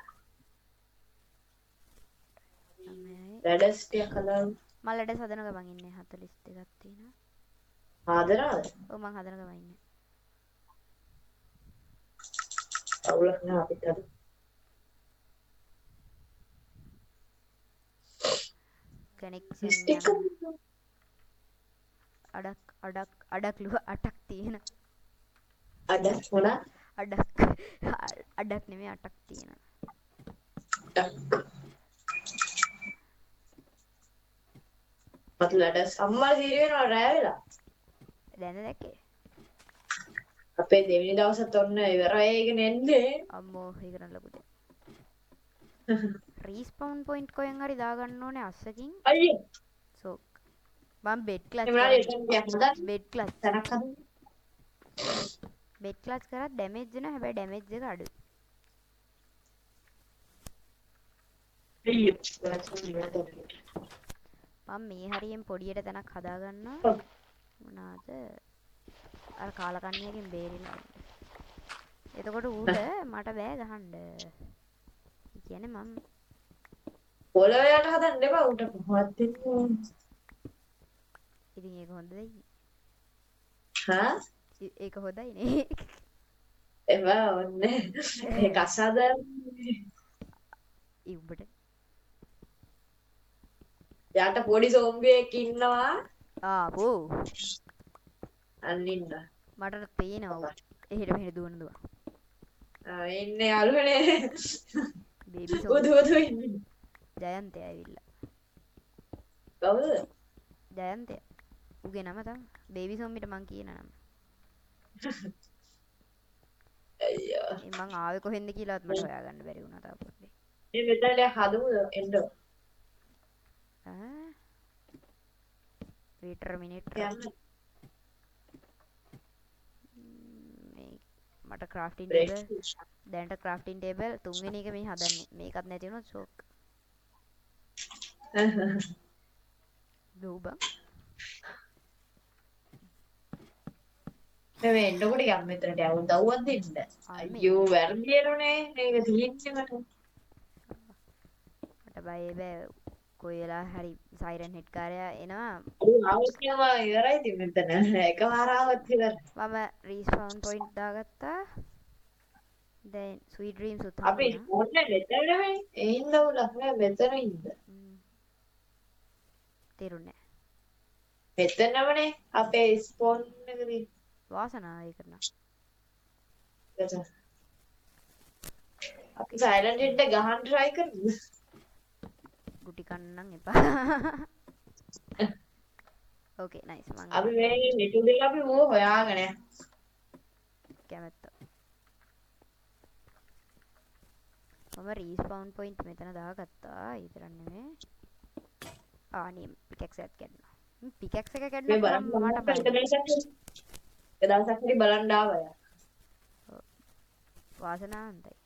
[SPEAKER 2] වැඩස් ටික කලවම්
[SPEAKER 1] මම ලඩ හදන ගමන් ඉන්නේ 42ක් තියෙනවා
[SPEAKER 2] ආදරවද
[SPEAKER 1] ඔව් මං හදන ගමන් ඉන්නේ
[SPEAKER 2] අවුලක් නෑ අපිට අද
[SPEAKER 1] කනෙක්ෂන් අඩක් ලුව 8ක් තියෙන
[SPEAKER 2] අද මොනා
[SPEAKER 1] අඩක් නෙමෙයි 8ක් තියෙන
[SPEAKER 2] මතුලට අම්මා සීරි වෙනවා රෑ වෙලා
[SPEAKER 1] දැන දැක්කේ
[SPEAKER 2] අපේ දෙවෙනි දවසත් ඔන්න ඉවරයි ඒකනේ එන්නේ
[SPEAKER 1] අම්මෝ ඒක නම් ලොකු දෙයක් රීස්පවුන් පොයින්ට් කොහෙන් හරි දාගන්න ඕනේ අස්සකින්
[SPEAKER 2] අයියෝ
[SPEAKER 1] සෝ මම බෙඩ් ක්ලච් බෙඩ් ක්ලච්
[SPEAKER 2] තනක් හදන්න
[SPEAKER 1] බෙඩ් ක්ලච් කරත් ඩැමේජ් වෙනවා හැබැයි ඩැමේජ් එක අඩුයි
[SPEAKER 2] අයියෝ
[SPEAKER 1] මම මේ හරියෙන් පොඩියට තැනක් හදාගන්නවා මොනවාද අර කාලකන්ණියකින් බේරිලා එතකොට ඌට මට බෑ ගහන්න කියන්නේ මම
[SPEAKER 2] පොළොවට හදන්න එපා උට කොහොමද ඉන්නේ
[SPEAKER 1] ඉතින් ඒක හොඳයි
[SPEAKER 2] හා
[SPEAKER 1] ඒක හොඳයි නේ
[SPEAKER 2] එවා ඔන්නේ ඒක අසාධාරණ
[SPEAKER 1] ඉබ්බට
[SPEAKER 2] යාට පොඩි සෝම්බියෙක් ඉන්නවා
[SPEAKER 1] ආපෝ
[SPEAKER 2] අන්නින්න
[SPEAKER 1] මට පේනවා එහෙට මෙහෙට දුවන
[SPEAKER 2] ඉන්නේ යාළුවනේ
[SPEAKER 1] බේබි
[SPEAKER 2] උදු ඉන්නේ
[SPEAKER 1] ජයන්තය ඇවිල්ලා
[SPEAKER 2] කවුද
[SPEAKER 1] ජයන්තය උගේ නම තමයි බේබි සොම්බිට මං කියන නම
[SPEAKER 2] අයියෝ
[SPEAKER 1] මං ආවේ කොහෙන්ද කියලාත් මට හොයාගන්න බැරි වුණා තා පොඩ්ඩේ
[SPEAKER 2] මේ මෙතන හදමුද එන්න
[SPEAKER 1] වීටර් මිනිට් මට ක්‍රාෆ්ටින් ටේබල් දැනට ක්‍රාෆ්ටින් ටේබල් තුන්වෙනි එක මේ හදන්නේ මේකත් නැති වුණොත් ෂොක් දූබ
[SPEAKER 2] මේ එන්නකොට යම් මෙතනට යවුන් දව්වක් දෙන්න අයියෝ වැරදියරුනේ මේක තියෙන්නේ මට
[SPEAKER 1] බය බෑ කොයි වෙලා හරි සයිරන් හෙඩ් කාරයා එනවා
[SPEAKER 2] ආවස්කම ඉවරයි ඉතින් මෙතන එකවර ආවත් ඉවර
[SPEAKER 1] මම රීස්පවුන් පොයින්ට් දාගත්තා දැන් ස්වීට් ඩ්‍රීම්ස් උත්
[SPEAKER 2] අපි ඕනේ මෙතන නෙමෙයි ඒ ඉන්න උලක් නෑ මෙතන ඉන්න
[SPEAKER 1] තේරුණේ
[SPEAKER 2] මෙතනමනේ අපේ ස්පෝන් එකදී
[SPEAKER 1] වාසනාව ඒකට නම්.
[SPEAKER 2] අපි සයිලන්ට් හිට ගහන්න try කරමු.
[SPEAKER 1] ගුටි කන්න නම් එපා. ඕකේ නයිස් මං
[SPEAKER 2] අපි මේ නිටු දෙක අපි ඌ හොයාගෙන
[SPEAKER 1] කැමැත්ත. මම රීස්පවුන් පොයින්ට් මෙතන දාගත්තා. ඊතරක් නෙමෙයි. නේ පිකැක්ස් එකක් කැඩුණා. පිකැක්ස් එක
[SPEAKER 2] මේ
[SPEAKER 1] කැඩුණා
[SPEAKER 2] බලන්න
[SPEAKER 1] මට
[SPEAKER 2] මට
[SPEAKER 1] බයයි.
[SPEAKER 2] දවසක් හරි බලන්න ආවා.
[SPEAKER 1] වාසනාවන්තයි.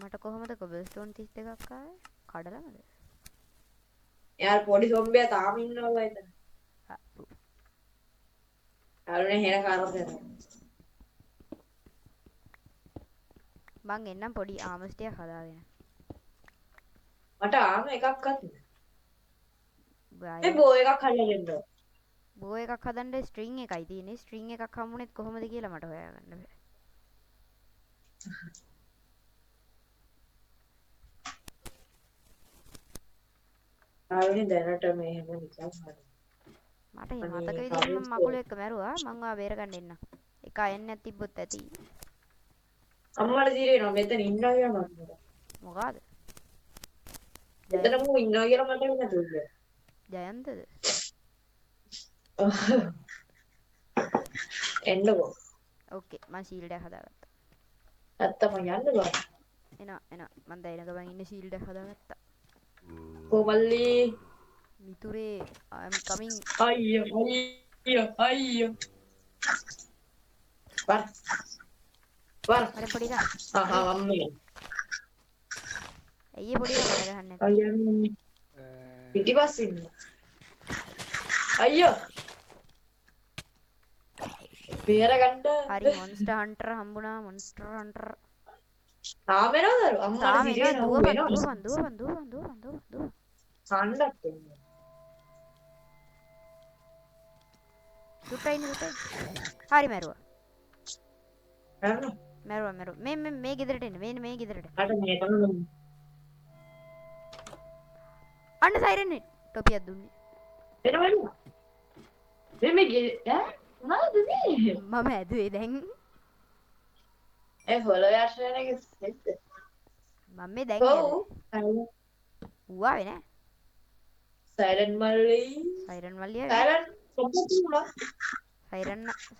[SPEAKER 1] මට කොහොමද කොබල්ස්ටෝන් 32ක් ආවේ? කඩලාමද?
[SPEAKER 2] යාර පොඩි සොම්බියා තාම ඉන්නවා එතන. අරුනේ හෙන කාරද.
[SPEAKER 1] මං එන්නම් පොඩි ආමස් ටිකක් හදාගෙන.
[SPEAKER 2] මට ආම එකක්වත් නෑ.
[SPEAKER 1] බයි.
[SPEAKER 2] මේ බෝ එකක් හදලා දෙන්න.
[SPEAKER 1] බෝ එකක් හදන්න ස්ට්‍රින්ග් එකයි තියෙන්නේ. ස්ට්‍රින්ග් එකක් හම්බුනේත් කොහොමද කියලා මට හොයාගන්න බෑ.
[SPEAKER 2] ආවනේ දැනට මේ හැම නිකන් හරි.
[SPEAKER 1] මට එහෙම මතක විදිහට මම මකුළු එක්ක මැරුවා. මං ඔයා බේරගන්න එන්න. එක එන්නක් තිබ්බොත් ඇති.
[SPEAKER 2] අම්මලා දිරේනවා මෙතන ඉන්නවා කියලා මම හිතුවා.
[SPEAKER 1] මොකಾದ?
[SPEAKER 2] එතන මම ඉන්නවා කියලා මට හිතුණා.
[SPEAKER 1] ජයන්තද?
[SPEAKER 2] එන්නකෝ.
[SPEAKER 1] ඕකේ මං ෂීල්ඩ් එක හදාගත්තා.
[SPEAKER 2] නැත්තම් යන්න බෑ.
[SPEAKER 1] එනවා මං දැන් එන ගමන් ඉන්න ෂීල්ඩ් එක හදාගත්තා.
[SPEAKER 2] කොමල්ලි
[SPEAKER 1] මිතුරේ I am coming.
[SPEAKER 2] අයියෝ වර්
[SPEAKER 1] අර පොඩි එකා.
[SPEAKER 2] අම්මේ
[SPEAKER 1] අයියේ පොඩි එකා මට ගහන්න නැත්නම්.
[SPEAKER 2] අයියෝ පිටිපස්සින් අයියෝ බේරගන්න
[SPEAKER 1] හරි මොන්ස්ටර් හන්ටර් හම්බුණා. මොන්ස්ටර් හන්ටර්
[SPEAKER 2] තාම එනවද අම්මලා
[SPEAKER 1] තාම
[SPEAKER 2] දිරේ
[SPEAKER 1] එනවා. දුවපන්.
[SPEAKER 2] සාන්නත්
[SPEAKER 1] සුටයින් හරි මැරුවා.
[SPEAKER 2] නෑ
[SPEAKER 1] මැරුවා මේ ගෙදරට එන්න. මේ ගෙදරට
[SPEAKER 2] අර මේ තමයි
[SPEAKER 1] අන්න සයිරන් ටොපියක් දුන්නේ.
[SPEAKER 2] එනවද මේ මොනවද මේ
[SPEAKER 1] මම ඇදුවේ දැන්.
[SPEAKER 2] ඒ ෆොලෝවර්ස් වෙනගේ සෙට්
[SPEAKER 1] මම මේ දැන් ඌවා වෙන
[SPEAKER 2] සයිලන්ට් මල්ලි
[SPEAKER 1] සයිරන් මල්ලිය
[SPEAKER 2] සයිලන්ට් කොම්පියුටර්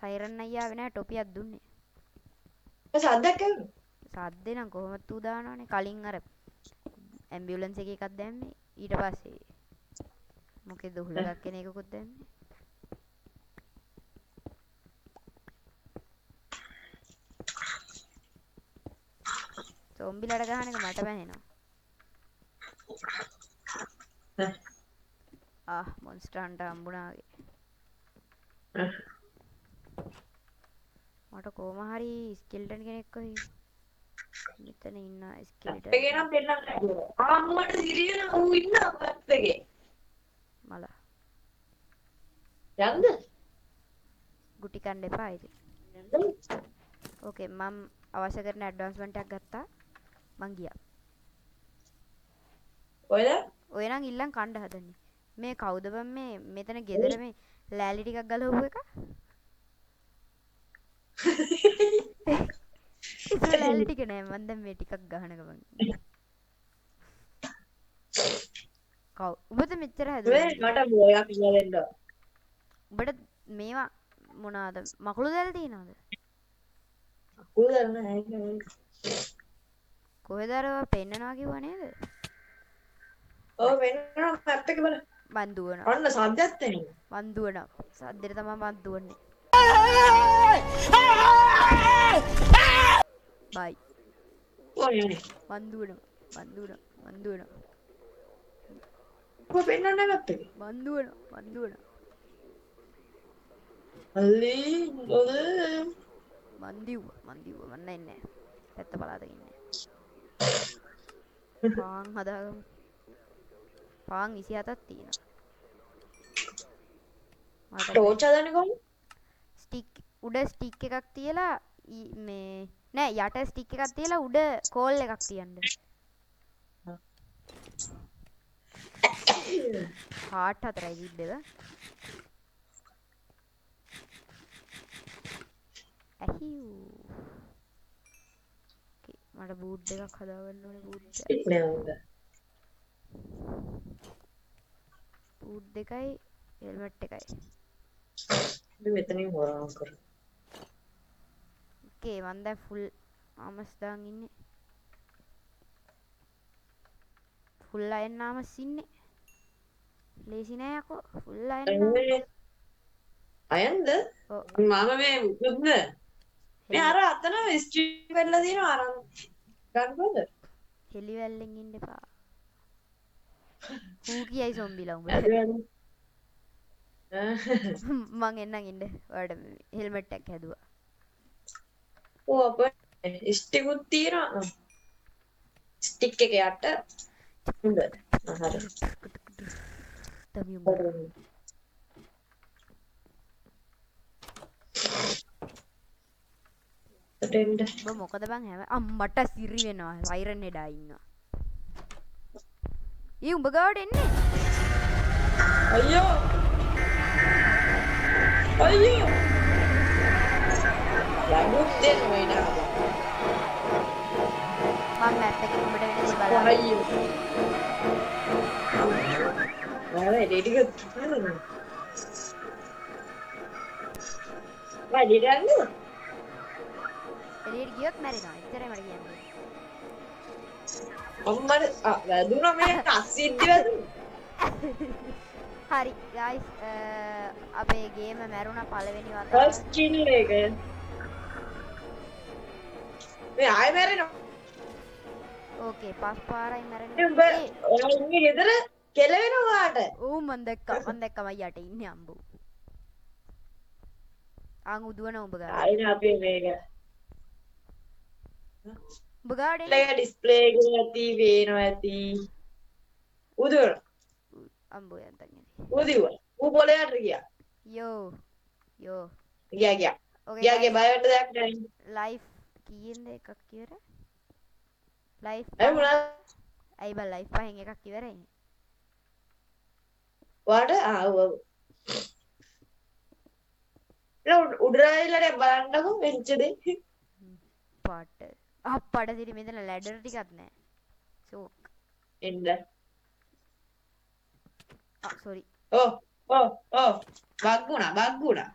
[SPEAKER 1] සයිරන් අයියා වෙන ටොපියක් දුන්නේ.
[SPEAKER 2] ඒ සද්දක් එන්නේ
[SPEAKER 1] සද්දේ නම් කොහොමද ඌ දානවනේ. කලින් අර ඇම්බියුලන්ස් එකේ එකක් දැම්මේ. ඊට පස්සේ මොකේද හුලගක් කෙන එකකුත් දැම්මේ. සොම්බිලට ගහන එක මට බැහැනවා. Monster hunter හම්බුණාගේ. මට කොහොම හරි ස්කෙල්ටන් කෙනෙක් කොයි මෙතන ඉන්න ස්කෙල්ටන්
[SPEAKER 2] එකේ නම් පෙන්නන්න අම්මට දිරියන ඌ ඉන්න අපත් එකේ
[SPEAKER 1] මල
[SPEAKER 2] යන්ද
[SPEAKER 1] ගුටි කන්න එපා ඉතින්. ඕකේ මම අවශ්‍ය කරන ඇඩ්වාන්ස්මන්ට් එකක් ගත්තා. මං ගියා. ඔය නම් ඉල්ලන් කණ්ඩ හදන්නේ. මේ කවුද බං මේ මෙතන ගෙදර මේ ලෑලි ටිකක් ගලවපු එක? ඒක ලෑලි ටික නෑ මං දැන් මේ ටිකක් ගහන ගමන්. උඹට මෙච්චර හැදුවා.
[SPEAKER 2] මට බෝයක් කියලා දෙන්න.
[SPEAKER 1] උඹට මේවා මොනවාද මකුළු දැල් තියනවද?
[SPEAKER 2] මකුළු දැල් නැහැ.
[SPEAKER 1] කොහෙද අර පෙන්නනවා කිව්වා නේද?
[SPEAKER 2] ඔව් වෙනවා මැප් එක බලන්න.
[SPEAKER 1] මන් දුවනවා.
[SPEAKER 2] අන්න සද්දයක් එනවා.
[SPEAKER 1] මන් දුවනවා. සද්දෙට තමයි මන් දුවන්නේ. බයි.
[SPEAKER 2] ඔය යන්නේ.
[SPEAKER 1] මන් දුවනවා.
[SPEAKER 2] කොහොම පෙන්නන්නේ මැප් එක?
[SPEAKER 1] මන් දුවනවා.
[SPEAKER 2] අල්ලි මොකද?
[SPEAKER 1] මන් දිව්වා. මන් නෑ නෑ. පැත්ත බලාගෙන ඉන්නේ. පාන් හදාගමු. පාන් 27ක් තියෙනවා.
[SPEAKER 2] ටෝච් හදන්නේ කොහොමද?
[SPEAKER 1] ස්ටික් උඩ ස්ටික් එකක් තියලා මේ නෑ යට ස්ටික් එකක් තියලා උඩ කෝල් එකක් තියන්න. හාට් 4යි තිබ්බේද? ඇහිව් මට බූට් එකක් හදාගන්න ඕනේ බූට්
[SPEAKER 2] ස්ටික් නෑ උන්ද.
[SPEAKER 1] දෙකයි හෙල්මට් එකයි
[SPEAKER 2] අපි මෙතනින් හොරාම් කරමු.
[SPEAKER 1] ඕකේ මන් දැන් ෆුල් ආමස් දාන් ඉන්නේ ෆුල් අයන් ආමස් ඉන්නේ ලේසි නෑ යකෝ ෆුල් අයන්
[SPEAKER 2] එන්නේ අයන්ද?
[SPEAKER 1] ඔව්
[SPEAKER 2] මම මේ මුකුත්ද? මේ අර අතන ස්ට්‍රීට් වෙලා තියෙනවා අර ගන්නකොද?
[SPEAKER 1] හෙලිවැල්ලෙන් ඉන්න එපා හූ කියයි සොම්බිලා උඹ මං එන්නම් ඉන්න ඔයාලට හෙල්මට් එකක් හැදුවා
[SPEAKER 2] ඕ අපේ ස්ටිකුත් තියෙනවා. ස්ටික් එක යට හොඳ. හරි.
[SPEAKER 1] තමි උඹ
[SPEAKER 2] දෙන්න.
[SPEAKER 1] උඹ මොකද බං හැම අම්මට සිරි වෙනවා සයිරන් එඩා ඉන්නවා ඊ උඹ ගාවට එන්නේ
[SPEAKER 2] අයියෝ. අයියෝ. ලඟුත් දෙන්න වෙනවා.
[SPEAKER 1] මම මැප් එකේ උඹට වෙන දේ බලන්න
[SPEAKER 2] අයියෝ. නෑ ටික තුනනේ. වැඩි ගන්න.
[SPEAKER 1] එළියට ගියොත් මැරෙනවා එච්චරයි මට කියන්නේ
[SPEAKER 2] අම්මට වැදුනා මේ අස්සිද්දි වැදුනා.
[SPEAKER 1] හරි ගයිස් අපේ ගේම මැරුණා පළවෙනි වතාව
[SPEAKER 2] ෆස්ට් කිල් එක. මේ ආයෙ මැරෙනවා.
[SPEAKER 1] ඕකේ පස් පාරයි
[SPEAKER 2] උඹ
[SPEAKER 1] මැරෙන්නේ
[SPEAKER 2] ඔයා ඉන්නේ ගෙදර කෙලවෙනවා වාට.
[SPEAKER 1] ඌ මන් දැක්කා මයි යට ඉන්නේ අම්බු ආන් උදුවන උඹ ගාවට
[SPEAKER 2] ආයෙ අපේ මේක.
[SPEAKER 1] උඹ ගාවට එන්නේ
[SPEAKER 2] ඩිස්ප්ලේ එක ඇති වේනවා ඇති. උදුර.
[SPEAKER 1] අම්බෝ යන්තන් එන්නේ
[SPEAKER 2] උදිව. ඌ පොලයට ගියා.
[SPEAKER 1] යෝ
[SPEAKER 2] ගියා.
[SPEAKER 1] ඕකේ
[SPEAKER 2] ගියා බය වෙන්න දෙයක් නැහැ.
[SPEAKER 1] ලයිෆ් කීයෙන්ද එකක් ඉවර ලයිෆ්
[SPEAKER 2] ඇයි මොනා
[SPEAKER 1] ඇයි බං ලයිෆ් පහෙන් එකක් ඉවරයි
[SPEAKER 2] වාට ආව. උඩරයිලට බලන්නකෝ වෙච්ච දේ.
[SPEAKER 1] පාට අප්පඩ සිරි මෙතන ලැඩර් ටිකක් නැහැ ෂෝක්
[SPEAKER 2] එන්න.
[SPEAKER 1] සෝරි
[SPEAKER 2] ඔව්. බග්ගුණා.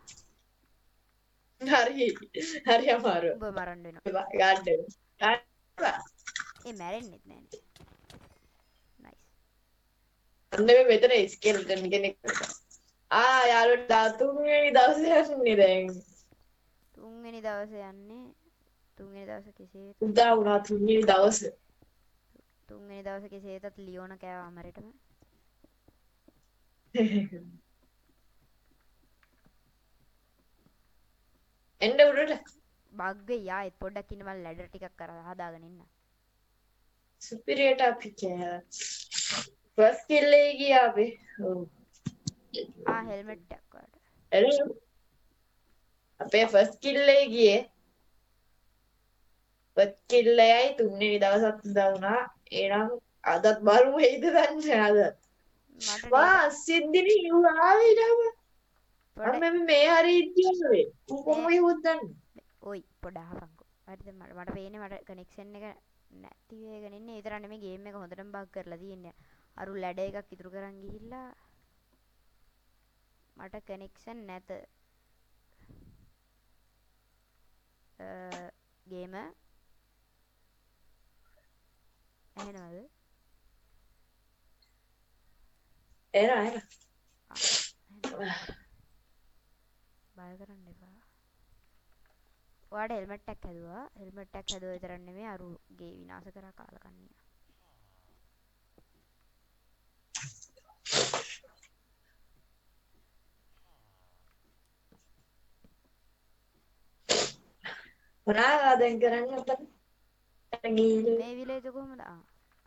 [SPEAKER 2] හරි අමාරු.
[SPEAKER 1] උඹ මරන්න වෙනවා
[SPEAKER 2] ගන්න.
[SPEAKER 1] ඒ මැරෙන්නෙත් නෑනේ නයිස්
[SPEAKER 2] අන්න මේ මෙතන ස්කෙල්ටන් කෙනෙක්. යාළුවෝ තුන්වෙනි දවසේ යන්නේ දැන්.
[SPEAKER 1] තුන්වෙනි දවසේ යන්නේ තුන්වෙනි දවසේ කෙසේ
[SPEAKER 2] උදා වුණා තුන්වෙනි දවසේ.
[SPEAKER 1] තුන්වෙනි දවසේ කෙසේතත් ලියෝන කෑවා අමරටම
[SPEAKER 2] එන්න උඩට.
[SPEAKER 1] බග්ග යායත් පොඩ්ඩක් ඉන්න මම ලැඩර් ටිකක් කරලා හදාගෙන ඉන්න
[SPEAKER 2] සුපිරියට අපි කෑ. ෆස්ට් කිල් එකේ ගියා අපි. ඔව්.
[SPEAKER 1] හෙල්මට් එකක් වලට
[SPEAKER 2] එළු. අපේ ෆස්ට් කිල් එකේ ගියේ. ෆස්ට් කිල් එකයි තුන්වෙනි දවසත් උදා වුණා. එහෙනම් අදත් බලමු වෙයිද දන්නේ අදත්. වා සිද්දිනි යු ආවේ නම. මම මේ හරි ඉතියන්නේ. උන් කොහොමද හොද්දන්නේ?
[SPEAKER 1] ඔයි පොඩ අහපන්කෝ හරිද මට පේන්නේ මට කනෙක්ෂන් එක නැති වෙගෙන ඉන්නේ ඒ තරම් නෙමෙයි ගේම් එක හොඳටම බග් කරලා තියෙන්නේ අරු ලැඩ එකක් ඉතුරු කරන් ගිහිල්ලා මට කනෙක්ෂන් නැත ගේම ඇහෙනවද
[SPEAKER 2] එන
[SPEAKER 1] බය කරන්න එපා ඔයාට හෙල්මට් එකක් හැදුවා හෙල්මට් එකක් හැදුවා විතරක් නෙමෙයි අරු ගේ විනාශ කරා කාලකන්ණියා
[SPEAKER 2] මොනවා දැන් කරන්නේ අපිට?
[SPEAKER 1] මේ විලේජ් කොහමද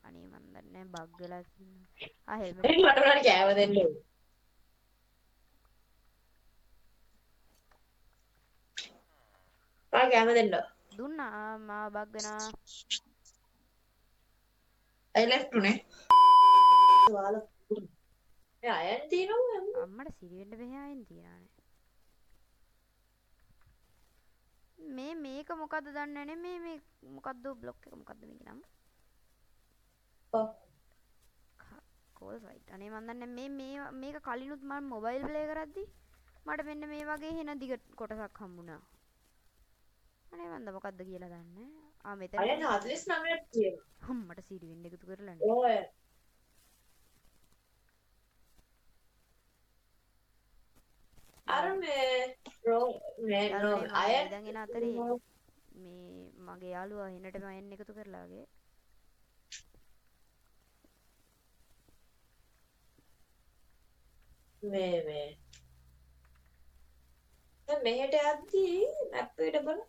[SPEAKER 1] අනේ මන් දන්නේ බග් වෙලා තියෙනවා හෙල්මට්
[SPEAKER 2] මට උනාට කෑව දෙන්න ඕනේ. කෑම දෙන්න.
[SPEAKER 1] දුන්නා මා බග් වෙනා
[SPEAKER 2] I left උනේ. වාල මේ අයන් තියෙනවා
[SPEAKER 1] අම්මට සිරි වෙන්න බෑ ආයෙත් තියනවානේ මේ මේක මොකද්ද දන්නේ නැහැ මේ මොකද්ද බ්ලොක් එක මොකද්ද මේකේ නම
[SPEAKER 2] ඔව්.
[SPEAKER 1] කෝල් සයිට් අනේ මන් දන්නේ මේක කලිනුත් මම මොබයිල් ප්ලේ කරද්දි මට මෙන්න මේ වගේ හෙන දිග කොටසක් හම්බුණා අනේ මන්ද මොකද්ද කියලා දන්නේ මෙතන
[SPEAKER 2] අයන් 49ක් තියෙනවා.
[SPEAKER 1] මට සීරි වෙන්න එකතු කරලානේ
[SPEAKER 2] ඔය අර මේ අයන්
[SPEAKER 1] දැන් එන අතරේ මේ මගේ යාළුවා හෙනටම අයන් එකතු කරලා වගේ
[SPEAKER 2] මේ දැන් මෙහෙට යද්දී මැප් එකට බලන්න.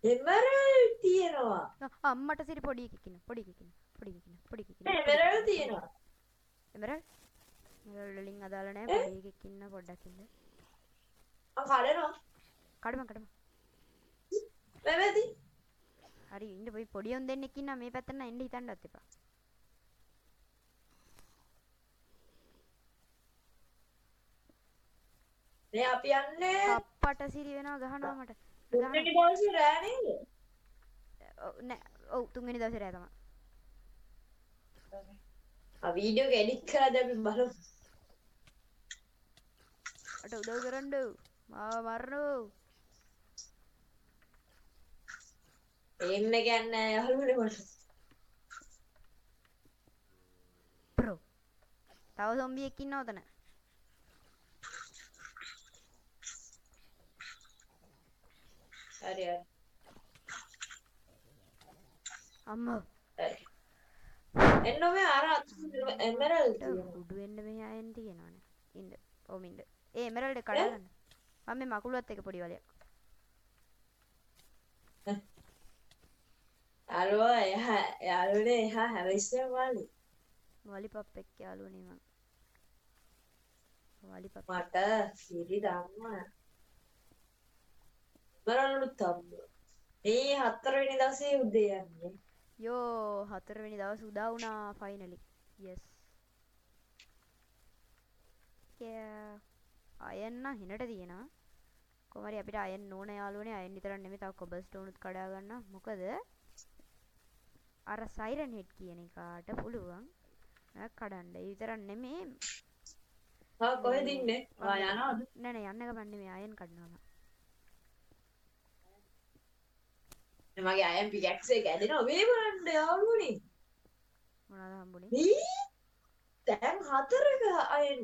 [SPEAKER 2] එමරල්ඩ් තියෙනවා.
[SPEAKER 1] අම්මට සිරි පොඩි එකකින්
[SPEAKER 2] එමරල්ඩ් තියෙනවා.
[SPEAKER 1] එමරල්ඩ් වලින් අදාළ නැහැ පොඩි එකෙක් ඉන්න පොඩ්ඩක් ඉන්න
[SPEAKER 2] කඩනවා.
[SPEAKER 1] කඩම
[SPEAKER 2] මෙවැදි.
[SPEAKER 1] හරි ඉන්න පොඩි උන් දෙන්නෙක් ඉන්නා මේ පැත්තට එන්න හිතන්නත් එපා
[SPEAKER 2] මේ අපි යන්නේ
[SPEAKER 1] අප්පට සිරි වෙනවා ගහනවා මට
[SPEAKER 2] තුන්වෙනි දවසේ රෑ නේද?
[SPEAKER 1] ඔව් තුන්වෙනි දවසේ රෑ තමයි
[SPEAKER 2] වීඩියෝ එක එඩිට් කරලා අපි බලමු.
[SPEAKER 1] අට උදව් කරන්න මාව මරනෝ
[SPEAKER 2] එන්න කියන්නේ යාළුවනේ මට.
[SPEAKER 1] ප්‍රෝ තව සොම්බියෙක් ඉන්නව තන
[SPEAKER 2] හරි
[SPEAKER 1] අම්මෝ
[SPEAKER 2] එන්න මේ අර එමරල්ඩ් තියෙනවා.
[SPEAKER 1] උඩු වෙන්න මෙහා එන්න තියෙනවනේ ඉන්න ඔව් ඉන්න එමරල්ඩ් එක කඩගන්න මම මේ මකුළුවත් එක පොඩි වලයක්
[SPEAKER 2] යාළුවනේ එහා හැවිස්සෙන් වාලි.
[SPEAKER 1] වලිපප් එක්ක යාළුවනේ මං වලිපප්
[SPEAKER 2] මට සිරි දාන්න. එමරල්ඩ් තම්බ. මේ 4 වෙනි දවසේ උදේ යන්නේ.
[SPEAKER 1] යෝ 4 වෙනි දවස් උදා වුණා ෆයිනලි යස් අයන්න හිනට තියෙනවා කොහමරි අපිට අයන් ඕන යාළුවනේ අයන් විතරක් නෙමෙයි තව කොබල්ස්ටෝන් උත් කඩා ගන්න මොකද අර සයිරන් හෙඩ් කියන එකට පුළුවන් කඩන්න ඒ විතරක් නෙමෙයි
[SPEAKER 2] කොහෙද ඉන්නේ? යනවද?
[SPEAKER 1] නෑ යන්න ගමන් නෙමෙයි අයන් කඩනවා
[SPEAKER 2] මගේ අයන් පිකැක්ස් එක ඇදෙනවා මේ බලන්න යාළුවනේ.
[SPEAKER 1] මොනවද හම්බුනේ
[SPEAKER 2] මේ දැන් 4ක අයන්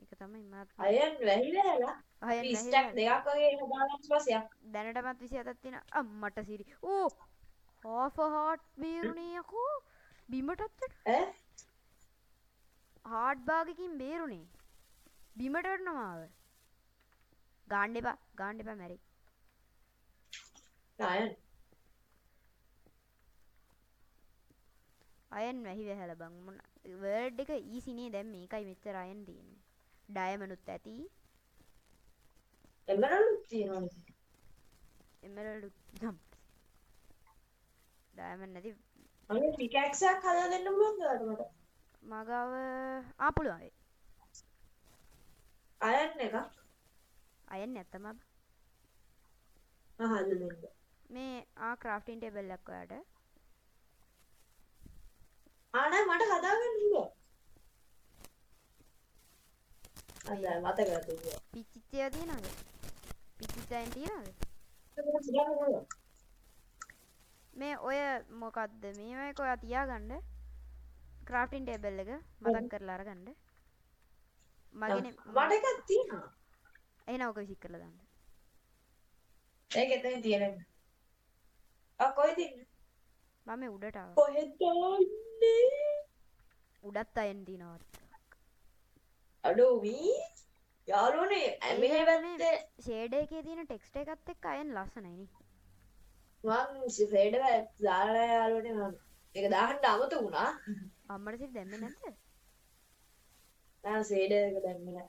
[SPEAKER 1] ඒක තමයි මාත්
[SPEAKER 2] අයන් වැහිලා
[SPEAKER 1] අයන්
[SPEAKER 2] ස්ටැක් දෙකක් වගේ හදාගන්න පස්සේ
[SPEAKER 1] දැනටමත් 27ක් තියෙන අම්මට සිරි ඕ half a heart බේරුණේ යකෝ බිමටත්
[SPEAKER 2] ඈ
[SPEAKER 1] හાર્ට් බාගකින් බේරුණේ බිමට වටනවාව ගාන්න එපා මැරි අයන් වැහි වැහැල බං මොන වර්ඩ් එක ඊසි නේ දැන් මේකයි මෙච්චර අයන් තියෙන්නේ ඩයමන්ඩ්ත් ඇති
[SPEAKER 2] එමරල්ඩ් තියෙනවා.
[SPEAKER 1] එමරල්ඩ් නම් ඩයමන්ඩ් නැති
[SPEAKER 2] අනේ පිකැක්ස් එකක් හදලා දෙන්න පුළුවන්ද මට?
[SPEAKER 1] මගාව පුළුවන් ඒ
[SPEAKER 2] අයන් එක
[SPEAKER 1] අයන් නැත්තම
[SPEAKER 2] හදලා දෙන්න.
[SPEAKER 1] මේ ක්‍රාෆ්ටින් ටේබල් එකක් ඔයාට
[SPEAKER 2] නෑ මට හදාගන්න පුළුවන්. මතක තිබුණා.
[SPEAKER 1] පිච්චිච්ච ඒවා තියනවද පිච්චිච්ච අයන් තියනවද මේ ඔය මොකද්ද මේක ඔයා තියාගන්න ක්‍රාෆ්ටින් ටේබල් එක මතක් කරලා අරගන්න මගේනේ
[SPEAKER 2] මට එකක් තියෙනවා.
[SPEAKER 1] එහෙනම් ඔක විසික් කරලා දාන්න
[SPEAKER 2] ඒක එතන තියෙනවා. කොහෙද ඉන්නේ?
[SPEAKER 1] මම මේ උඩට ආවා
[SPEAKER 2] කොහෙද ඉන්නේ?
[SPEAKER 1] උඩත් අයන් තියනවා
[SPEAKER 2] අඩෝ වී යාළුවනේ මේ පැත්තේ
[SPEAKER 1] ෂේඩ් එකේ තියෙන ටෙක්ස්ට් එකත් එක්ක අයන් ලස්සනයි නේ
[SPEAKER 2] මං ෂේඩ් එක දාලා යාළුවනේ මම ඒක දාන්න අමතක වුණා.
[SPEAKER 1] අම්මට සිට දැම්මේ නැද්ද
[SPEAKER 2] නෑ ෂේඩ් එක දැම්මේ නෑ.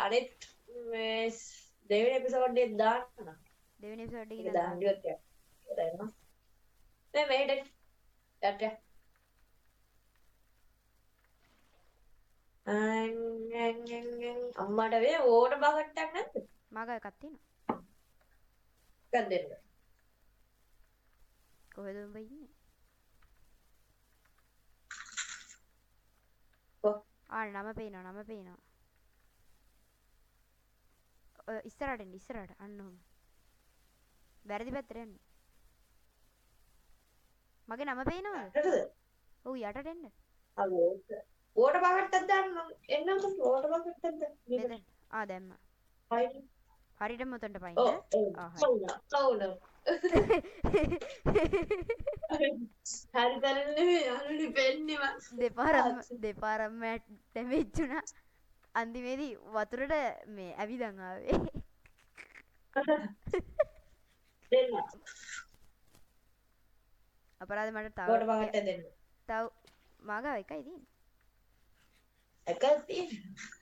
[SPEAKER 2] අනිත් මේ දෙවෙනි එපිසෝඩ් එක දාන්න.
[SPEAKER 1] දෙවෙනි එපිසෝඩ්
[SPEAKER 2] ඒක
[SPEAKER 1] එකේ
[SPEAKER 2] දාන්න ඉවත් කරනවා. මේ මෙහෙට යට අම්මට වේ ඕට බකට්ටක් නැද්ද?
[SPEAKER 1] මග එකක් තියෙනවා.
[SPEAKER 2] එකක් දෙන්න.
[SPEAKER 1] කොහෙද උඹ ඉන්නේ?
[SPEAKER 2] කො
[SPEAKER 1] නම පේනවා. ඔය ඉස්සරහට අන්න ඔහම. වැරදි පැත්තට යන්න. මගේ නම පේනවද?
[SPEAKER 2] යටටද?
[SPEAKER 1] ඔව් යටට එන්න.
[SPEAKER 2] අව ඕට බකට්ටක් දාන්න එන්නම්කො ඕට බකට්ටක් දාන්න.
[SPEAKER 1] මෙතන. දැම්මා.
[SPEAKER 2] හරි.
[SPEAKER 1] හරියටම උතන්ට
[SPEAKER 2] ඔව්
[SPEAKER 1] පයින්න.
[SPEAKER 2] ඔව්. කවුද? හරි තරන්නේ නෙමෙයි අනුනි පෙන්නේම.
[SPEAKER 1] දෙපාරම ඩැමේජ් අන්තිමේදී වතුරට මේ ඇවිදන් ආවේ.
[SPEAKER 2] දෙන්න.
[SPEAKER 1] අපරාධ මට
[SPEAKER 2] ඕට බකට්ටක් දෙන්න.
[SPEAKER 1] තව මග එකයි තියෙන්නේ.
[SPEAKER 2] එකක් තියෙන.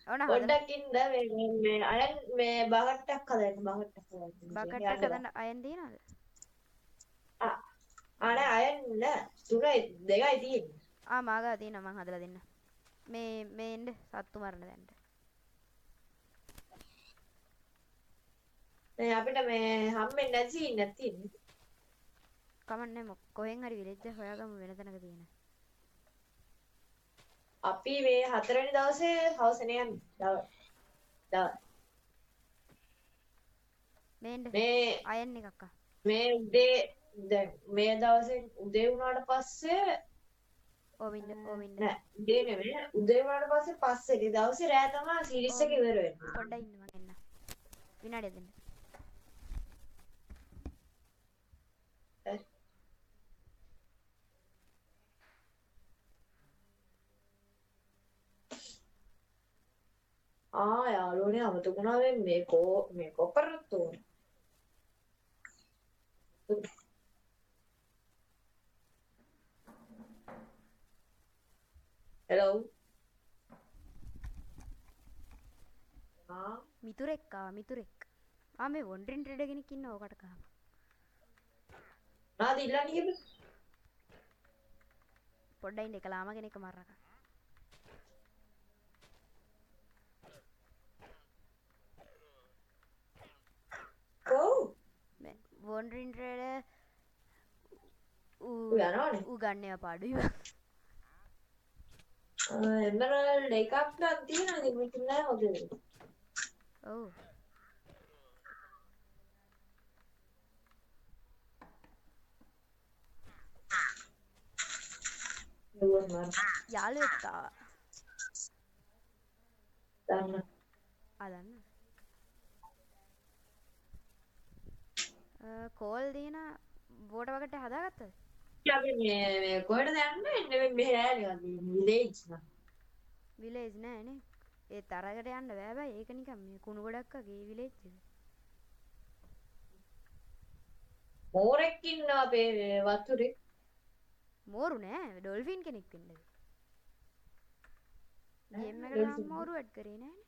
[SPEAKER 1] ඕන
[SPEAKER 2] පොඩ්ඩක් ඉන්න මේ අයන් මේ බකට්ටක් හදන්න
[SPEAKER 1] බකට්ටක් හදන්න අයන් තියනවද?
[SPEAKER 2] අනේ අයන් නෑ 3යි 2යි තියෙන්නේ.
[SPEAKER 1] මාගා තියෙනවා මං හදලා දෙන්න. මේ එන්න සත්තු මරණ දැන්න.
[SPEAKER 2] මේ අපිට මේ හම්බෙන්නේ නැති ඉන්නක් තියෙන්නේ.
[SPEAKER 1] කමන්නේ කොහෙන් හරි විලෙජ් එක හොයාගමු වෙන තැනක තියෙන.
[SPEAKER 2] අපි මේ 4 වෙනි දවසේ හවස යන්නේ. දවල්. මේ
[SPEAKER 1] අයන් එකක්
[SPEAKER 2] මේ උදේ දැන් මේ දවසේ උදේ වුණාට පස්සේ
[SPEAKER 1] ඕවින්ද
[SPEAKER 2] නෑ උදේ නෙමෙයි උදේ වුණාට පස්සේ පස්සේ දවසේ රෑ තමයි සීරීස් එක ඉවර වෙන්නේ.
[SPEAKER 1] පොඩ්ඩක් ඉන්න මං එන්න. විනාඩියක් දෙන්න.
[SPEAKER 2] යාළුවනේ අමතකුණා මේ කොපරත් උන. හෙලෝ.
[SPEAKER 1] මිතුරෙක් මේ වොන්ඩරින් ට්‍රේඩර් කෙනෙක් ඉන්න ඕකට කාම.
[SPEAKER 2] නාද ඉල්ලන්නේ කිව්ද?
[SPEAKER 1] පොඩ්ඩක් ඉන්න එක ලාම කෙනෙක් මරනකම්. වොන්ඩරින් ට්‍රේඩර්
[SPEAKER 2] යනවනේ.
[SPEAKER 1] ඌ ගන්න පාඩුයි.
[SPEAKER 2] එමරල්ඩ් එකක් නම් තියෙනවා ඉතින් මේක නෑ හොදේ.
[SPEAKER 1] ඔව්. යාළුවෙක් ආවා.
[SPEAKER 2] දන්න.
[SPEAKER 1] දන්න. කෝල් දින බෝඩ වකට හදාගත්තද?
[SPEAKER 2] අපි මේ කොහෙටද යන්නේ? මෙහෙ විලේජ් නා.
[SPEAKER 1] විලේජ් නෑනේ. ඒ තරකට යන්න බෑ බෑ. ඒක නිකන් මේ කුණු ගොඩක් වගේ විලේජ් එක.
[SPEAKER 2] මෝරෙක් ඉන්නවා අපේ වතුරේ.
[SPEAKER 1] මෝරු නෑ. ඩොල්ෆින් කෙනෙක් වෙන්නද? ගේම් එකට නම් මෝරු ඇඩ් කරේ නෑනේ.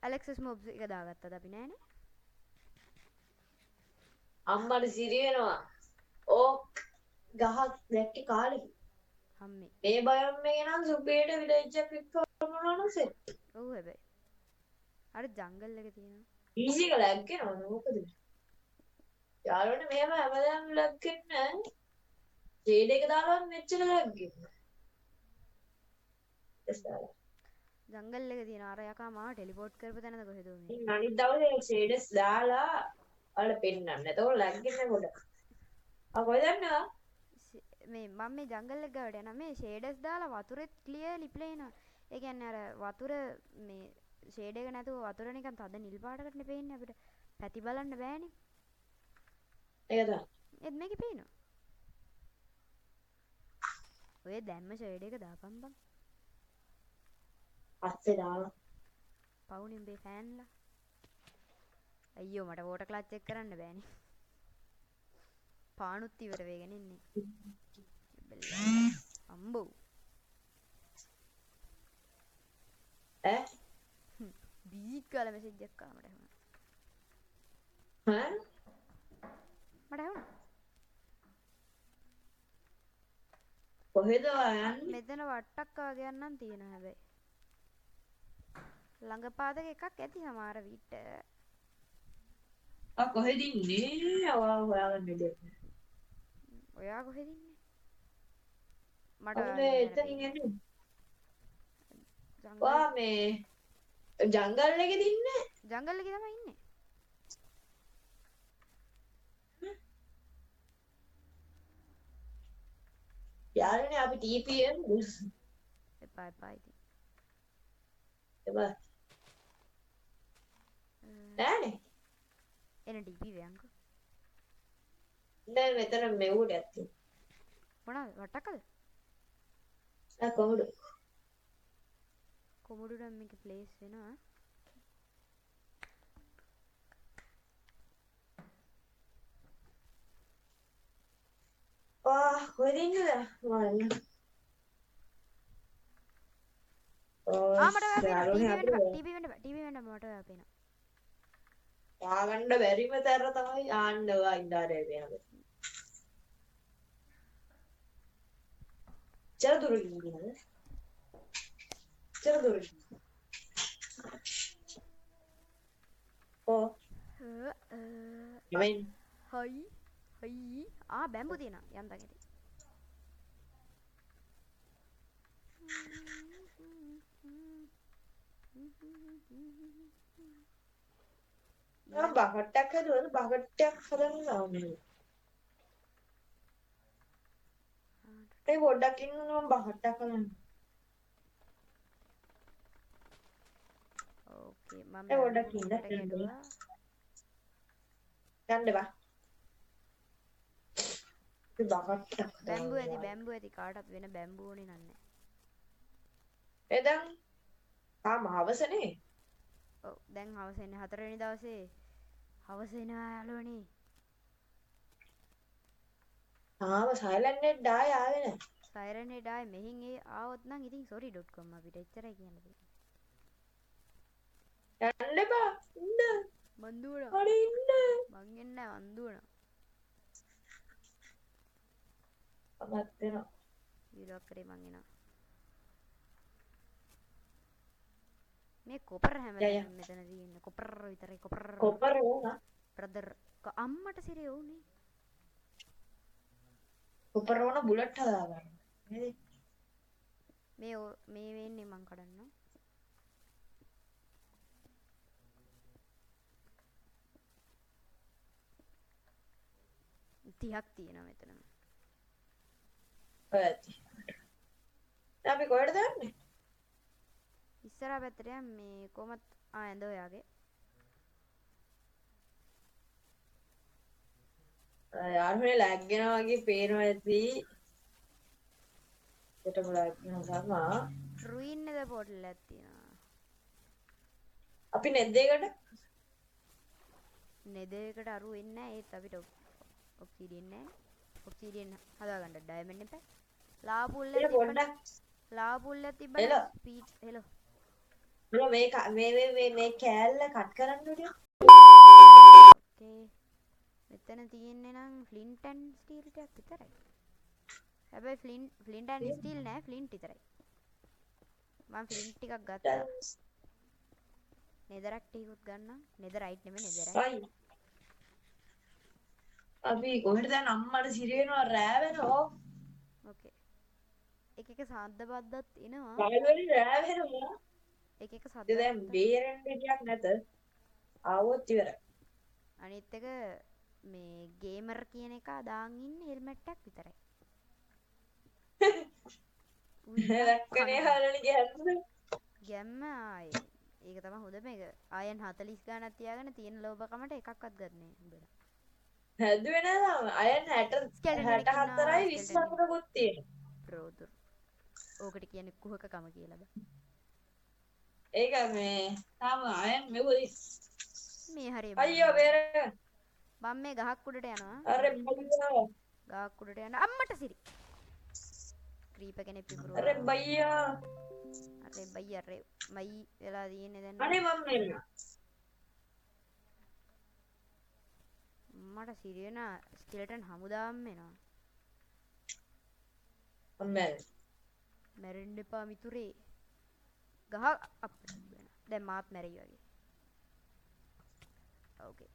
[SPEAKER 1] ඇලෙක්සස් මොබ්ස් එක දාගත්තද අපි නෑනේ.
[SPEAKER 2] අම්මට සිරි වෙනවා. ඕක් ගහක් දැක්කේ කාලේ.
[SPEAKER 1] අම්මේ.
[SPEAKER 2] මේ බයම් එකේ නම් සුපේට විලේජ් එක ක්ලික් කරනවා නම් සෙට්.
[SPEAKER 1] ඔව් හැබැයි. අර ජංගල් එක තියෙනවා.
[SPEAKER 2] ඊසි එක ලැග් වෙනවද මොකද? යාළුවනේ මෙහෙම හැමදාම ලැග් වෙන්නේ නැහැ. ෂේඩ් එක දාලා මෙච්චර ලැග් වෙනවා.
[SPEAKER 1] ජංගල් එක තියෙනවා. අර යකා මාව ටෙලිපෝට් කරපු තැනද කොහෙද මේ?
[SPEAKER 2] අනිත් දවසේ ෂේඩ්ස් දාලා වල පෙන්නන්න. එතකොට ලැග් වෙන්නේ පොඩ. කොහෙද යන්නේ?
[SPEAKER 1] මේ මම මේ ජංගල් එක ගාවට යනවා. මේ ෂේඩර්ස් දාලා වතුරෙත් ක්ලියර්ලි ප්ලේ වෙනවා. ඒ කියන්නේ අර වතුර මේ ෂේඩ් එක නැතුව වතුර නිකන් තද නිල් පාටකට නේ පේන්නේ අපිට. පැති බලන්න බෑනේ.
[SPEAKER 2] ඒක තමයි.
[SPEAKER 1] ඒත් මේකේ පේනවා. ඔය දැම්ම ෂේඩ් එක දාපන් බං.
[SPEAKER 2] අස්සේ දාලා.
[SPEAKER 1] පවුනේ උඹේ ෆෑන්ලා. අයියෝ මට වෝටර් ක්ලච් එක් කරන්න බෑනේ. පානුත් ඉවර වෙගෙන ඉන්නේ. අම්බෝ. බීට් කාලා මෙසේජ් එකක් ආවා මට එහෙම. මට ඇහුණා.
[SPEAKER 2] කොහෙද යන්නේ?
[SPEAKER 1] මෙතන වට්ටක් වගේ යන්නම් තියෙනවා හැබැයි. ළඟ පාදක එකක් ඇති සමහර විට.
[SPEAKER 2] කොහෙද ඉන්නේ? හොයාගන්න දෙයක්.
[SPEAKER 1] ඔයා කොහෙද ඉන්නේ? මට
[SPEAKER 2] ඔන්න
[SPEAKER 1] ඔයාගේ තැන
[SPEAKER 2] එතනින්
[SPEAKER 1] පේන්නේ.
[SPEAKER 2] එන්නේ.
[SPEAKER 1] ජංගල්
[SPEAKER 2] වා මේ ජංගල් එකේද ඉන්නේ?
[SPEAKER 1] ජංගල් එකේ තමයි ඉන්නේ.
[SPEAKER 2] යාළුවනේ අපි TPM
[SPEAKER 1] එපා ඉතින්.
[SPEAKER 2] එබා නෑනේ.
[SPEAKER 1] එන TP වයන්කෝ.
[SPEAKER 2] දැන් මෙතන මෙව්වට ඇත්තේ.
[SPEAKER 1] මොනවද වටකද?
[SPEAKER 2] කොහොමද?
[SPEAKER 1] කොමුඩු නම් මේක ප්ලේස් වෙනවා.
[SPEAKER 2] කොහෙද ඉන්නද? මම
[SPEAKER 1] මට ඔයා පේනවා.
[SPEAKER 2] යාළුවනේ
[SPEAKER 1] TP වෙන්න මට ඔයා පේනවා.
[SPEAKER 2] යාගන්න බැරිම තැන තමයි ආන්න ඔයා ඉඳාරේ වෙනද. චර දුර ගිහිනද? චර දුර. යමෙන්
[SPEAKER 1] හයි බැම්බු තියෙනවා යන්තම් ඇති.
[SPEAKER 2] බකට්ටක් හදුවද? බකට්ටයක් හදන්න ඕනේ. ඒ පොඩ්ඩක් ඉන්න මම බකට්ටක් හදන්න.
[SPEAKER 1] ඕකේ මම
[SPEAKER 2] ඒ පොඩ්ඩක් ඉන්න
[SPEAKER 1] ගැඩුවා.
[SPEAKER 2] යන්න බා. ඒ බකට්ටක්
[SPEAKER 1] බැම්බු ඇති කාටත් වෙන බැම්බු ඕනේ නන්නේ.
[SPEAKER 2] එදන් හවසනේ.
[SPEAKER 1] ඔව් දැන් හවස එන්නේ 4 වෙනි දවසේ හවස එනවා යාළුවනේ.
[SPEAKER 2] සයිලන්ට් නෙට් ආයේ ආවේ නැහැ.
[SPEAKER 1] සයිරන් හෙඩ් ආයේ මෙහින් ඒ ආවොත් නම් ඉතින් sorry.com අපිට එච්චරයි කියන්න තියෙන්නේ.
[SPEAKER 2] යන්න බා. ඉන්න.
[SPEAKER 1] මන් දුවනවා.
[SPEAKER 2] හරි ඉන්න.
[SPEAKER 1] මං එන්නේ නැහැ මන් දුවනවා.
[SPEAKER 2] අමත් වෙනවා.
[SPEAKER 1] ඊළඟ කරේ මං එනවා. මේ කොපර් හැමදාම මෙතන තියෙන්නේ. කොපර් විතරයි කොපර්.
[SPEAKER 2] කොපර වුණා.
[SPEAKER 1] බ්‍රදර් අම්මට සිරේ වුනේ.
[SPEAKER 2] කොපර වුණා බුලට් හදාගන්න. නේද?
[SPEAKER 1] මේ වෙන්නේ මං කඩන්නම්. තිහක් තියෙනවා මෙතනම.
[SPEAKER 2] ඇති. අපි කොහෙද යන්නේ?
[SPEAKER 1] ඉස්සරහ පැත්තට මේ කොහමත් ඇඳ ඔයාගේ.
[SPEAKER 2] යාළුවනේ ලැග් වෙනවා වගේ පේනවා ඇති. ඒකට ලැග් වෙනවා.
[SPEAKER 1] රුයින් නේද පෝටල් එකක් තියෙනවා.
[SPEAKER 2] අපි නෙද්දේකට
[SPEAKER 1] නෙදේකට අරු වෙන්නේ නැහැ ඒත් අපිට ඔක්සිඩියන් නැහැ. ඔක්සිඩියන් හදාගන්න ඩයමන්ඩ් එපා. ලාපුල්ල තිබ්බනේ. ලාපුල්ල තිබ්බනේ. Speed hello.
[SPEAKER 2] මේ කෑල්ල කට් කරන්න ඕනේ.
[SPEAKER 1] ඕකේ. මෙතන තියෙන්නේ නම් ෆ්ලින්ට් ඇන්ඩ් ස්ටීල් ටිකක් විතරයි. හැබැයි ෆ්ලින්ට් ඇන්ඩ් ස්ටීල් නෑ ෆ්ලින්ට් විතරයි. මම ෆ්ලින්ට් ටිකක් ගත්තා. නෙදරක් ටිකකුත් ගන්නම්. නෙදරයිට් නෙමෙයි නෙදරයි.
[SPEAKER 2] අපි කොහෙද දැන් අම්මට සිරි වෙනවා රෑ වෙනවා.
[SPEAKER 1] ඕකේ. එක සද්ද බද්දත් එනවා.
[SPEAKER 2] බයිවලින් රෑ වෙනවා.
[SPEAKER 1] එක සද්ද
[SPEAKER 2] දැන් බේරෙන්න දෙයක් නැත. ආවොත් ඉවරයි.
[SPEAKER 1] අනිත් එක මේ ගේමර් කියන එක දාන් ඉන්නේ හෙල්මට් එකක් විතරයි.
[SPEAKER 2] ලක්කනේ හරලි ගැම්ම.
[SPEAKER 1] ගැම්ම ආයේ. ඒක තමයි හොඳ මේක. ආයන් 40 ගානක් තියාගෙන තියෙන ලෝභකමට එකක්වත් ගන්නෑ උඹලා.
[SPEAKER 2] හැදුවේ නෑ අයන් 64යි 24කුත් තියෙනවා.
[SPEAKER 1] බ්‍රෝදර්. ඕකට කියන්නේ කුහකකම කියලා බා.
[SPEAKER 2] ඒක මේ තාම අයන් මෙවයි.
[SPEAKER 1] මේ හරිය.
[SPEAKER 2] අයියෝ බේර.
[SPEAKER 1] මම මේ ගහක් උඩට යනවා.
[SPEAKER 2] අර බයියා.
[SPEAKER 1] ගහක් උඩට යන අම්මට සිරි. ක්‍රීපර් කෙනෙක් පිපුරුවා.
[SPEAKER 2] අර බයියා.
[SPEAKER 1] අර බයියා රේ මයි වෙලා තියෙන්නේ දැන්.
[SPEAKER 2] අනේ මම මෙන්න.
[SPEAKER 1] මට සිරි වෙන ස්කෙලටන් හමුදාම් වෙනවා.
[SPEAKER 2] අම්මේ.
[SPEAKER 1] මැරෙන්න එපා මිතුරේ. ගහ අප්පට වෙනවා. දැන් මාත් මැරෙයි වගේ. ඕකේ.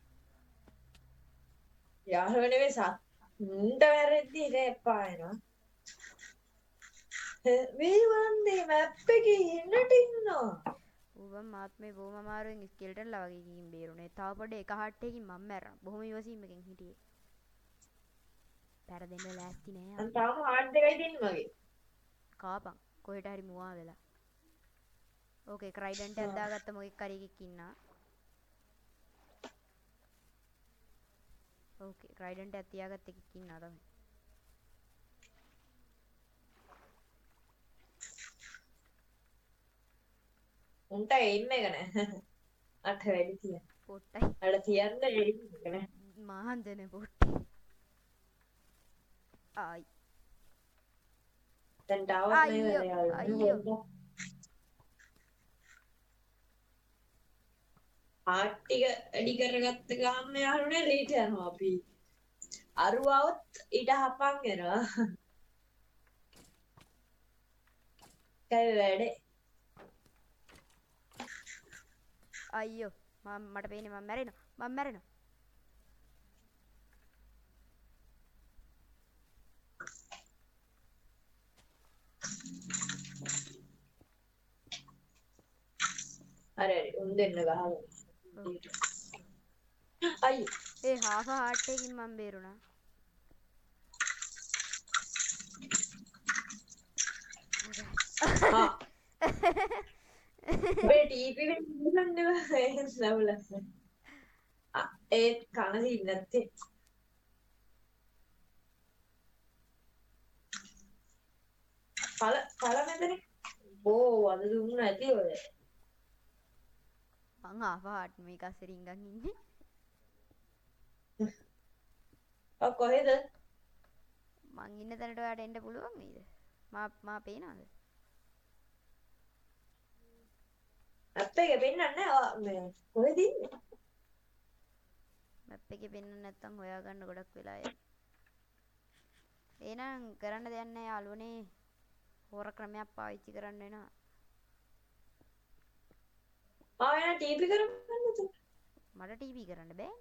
[SPEAKER 2] යාළුවනේ මේ සත්තුන්ට වැරෙද්දි ඉතින් එපා වෙනවා. මේ වන්දේ මැප් එකේ ඉන්නට ඉන්නවා.
[SPEAKER 1] ඌව මාත් මේ බොහොම අමාරුවෙන් ස්කෙල්ටන්ලා වගේ ගිහින් බේරුනේ. තව පොඩ එක හાર્ට් එකකින් මම මැරෙනවා. බොහොම ඉවසීමකින් හිටියේ. පැරදෙන්න ලෑස්ති නෑ.
[SPEAKER 2] මං තාම හાર્ට් එකයි තින්නේ මගේ.
[SPEAKER 1] කාපන්. කොහෙට හරි මුවා වෙලා. ඕකේ ක්‍රයිඩන්ට් එකක් දාගත්ත මොකෙක් හරි එකෙක් ඉන්නා. ඕකේ ක්‍රයිඩන්ට් එකක් තියාගත්ත එකෙක් ඉන්නා තමයි.
[SPEAKER 2] උන්ට එයිම් එක නෑ. අට වැඩි තියන.
[SPEAKER 1] පොට්ටයි.
[SPEAKER 2] අර තියන්න එයිම් එක නෑ.
[SPEAKER 1] මහන්දනේ පොට්ටේ. ආයි.
[SPEAKER 2] දැන් ටාවර් මේ වෙලා යාළුවනේ. හાર્ට් ටික වැඩි කරගත්ත ගාම යාළුවනේ රීට යනවා අපි. අරුවවොත් ඊට හපන් එනවා. කයි වැඩේ.
[SPEAKER 1] අයියෝ මට පේන්නේ මම මැරෙනවා.
[SPEAKER 2] හරි උන් දෙන්න ගහමු. අයියෝ
[SPEAKER 1] ඒ හාෆ් හાર્ට් එකකින් මම බේරුණා.
[SPEAKER 2] මේ ටීපී වෙන්න නවලස. ඒත් කන දින්නේ නැත්තේ. පල මෙතන. ඕ අද දුන්න ඇති ඔය.
[SPEAKER 1] මං හාෆ් හાર્ට් මේක අස්සේ රින්ගන් ඉන්නේ.
[SPEAKER 2] කොහෙද?
[SPEAKER 1] මං ඉන්න තැනට ඔයාට එන්න පුළුවන් නේද? මා පේනවද?
[SPEAKER 2] මැප් එකේ පෙන්නන්නේ නැහැ. මේ කොහෙද ඉන්නේ?
[SPEAKER 1] මැප් එකේ පෙන්වන්න නැත්තම් හොයාගන්න ගොඩක් වෙලා යයි. එහෙනම් කරන්න දෙයක් නැහැ යාළුවනේ. හොර ක්‍රමයක් පාවිච්චි කරන්න වෙනවා.
[SPEAKER 2] එන ටීපී කරගන්නද?
[SPEAKER 1] මට ටීවී කරන්න බෑ.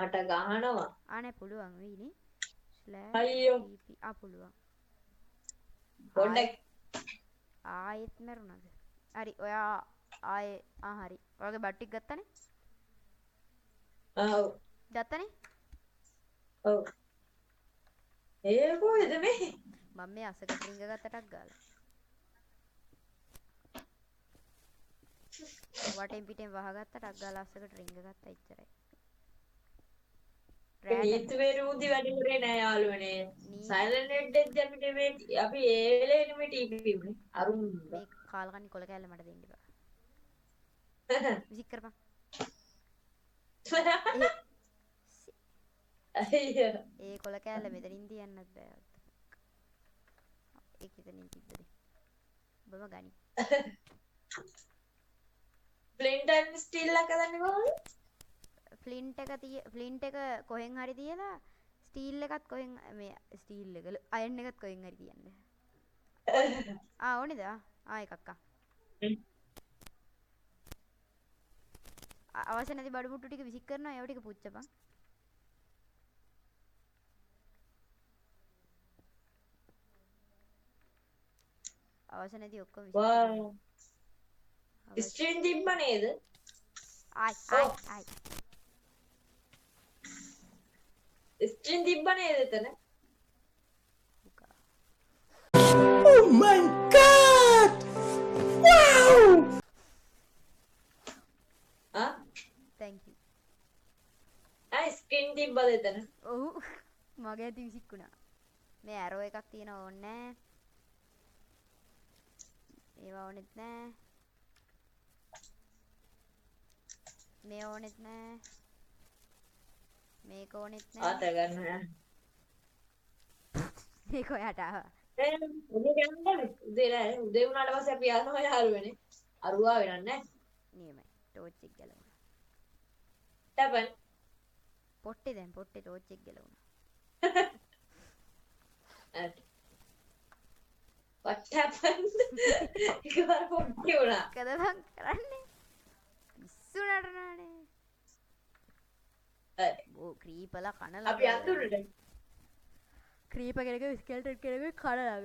[SPEAKER 2] මට ගහනවා.
[SPEAKER 1] ආනේ පුළුවන් වෙයිනේ.
[SPEAKER 2] අයියෝ.
[SPEAKER 1] ටීපී පුළුවන්.
[SPEAKER 2] පොඩ්ඩක්
[SPEAKER 1] ආයෙත් මරුණාද? හරි ඔයා ආයේ හරි. ඔයාගේ බට් ටික ගත්තනේ?
[SPEAKER 2] ඔව්.
[SPEAKER 1] ගත්තනේ?
[SPEAKER 2] ඔව්. ඒ කොහෙද මේ?
[SPEAKER 1] මම මේ අසකට රින්ග ගත්තටක් ගාලා. වටෙන් පිටෙන් වහගත්තටක් ගාලා අසකට රින්ග ගත්තා එච්චරයි.
[SPEAKER 2] නීති වේරූදි වැඩි කරේ නෑ යාළුවනේ. සයිලන්ට් හෙඩ් එක අපිට මේ අපි ඒ වෙලේනේ මේ ටීපී උනේ. අරුන්
[SPEAKER 1] මේ කාලකන්ණි කොල කෑල්ල මට දෙන්න බෑ. විසික් කරපන්.
[SPEAKER 2] අයියෝ.
[SPEAKER 1] ඒ කොල කෑල්ල මෙතනින් තියන්නත් බෑ. ඒක එතනින් තිබ්බද? ඔබම ගනි.
[SPEAKER 2] ෆ්ලින්ට් ඇන්ඩ් ස්ටිල් එක දන්නේ කොහොමද?
[SPEAKER 1] ෆ්ලින්ට් එක කොහෙන් හරි තියලා ස්ටීල් එකත් කොහෙන් මේ ස්ටීල් එක අයන් එකත් කොහෙන් හරි තියන්න. ඕනේද? එකක් අවශ්‍ය නැති බඩු මුට්ටු ටික විසික් කරනවා ඒව ටික පුච්චපන්. අවශ්‍ය නැති ඔක්කොම විසික් කරනවා.
[SPEAKER 2] ස්ට්‍රීම් තිබ්බ නේද?
[SPEAKER 1] ආයි
[SPEAKER 2] ස්ට්‍රීම් තිබ්බ නේද එතන?
[SPEAKER 3] Oh my god! Wow!
[SPEAKER 1] thank you.
[SPEAKER 2] Screen තිබ්බද එතන?
[SPEAKER 1] ඔව් මගේ ඇති විසික්ුණා. මේ ඇරෝ එකක් තියෙන ඕනේ නෑ. ඒවා ඕනෙත් නෑ. මේ ඕනෙත් නෑ. මේක ඕනෙත් නෑ.
[SPEAKER 2] ආත ගන්න.
[SPEAKER 1] මේක ඔයාට ආවා.
[SPEAKER 2] උදේ යන්නේ උදේ වුණාට පස්සේ අපි යනවා යාළුවනේ. අරුවා වෙනන්නේ නැහැ.
[SPEAKER 1] නියමයි. ටෝච් එක ගලවුණා.
[SPEAKER 2] ටපන්.
[SPEAKER 1] පොට්ටේ ටෝච් එක ගලවුණා.
[SPEAKER 2] what happened එකවර පොඩ්ඩි වුණා
[SPEAKER 1] මොකද බං කරන්නේ පිස්සු නටනනේ ඕ ක්‍රීපලා කනලා
[SPEAKER 2] අපි අඳුරට
[SPEAKER 1] ක්‍රීප කෙනෙක් ස්කෙල්ටන් කෙනෙක් කනලාග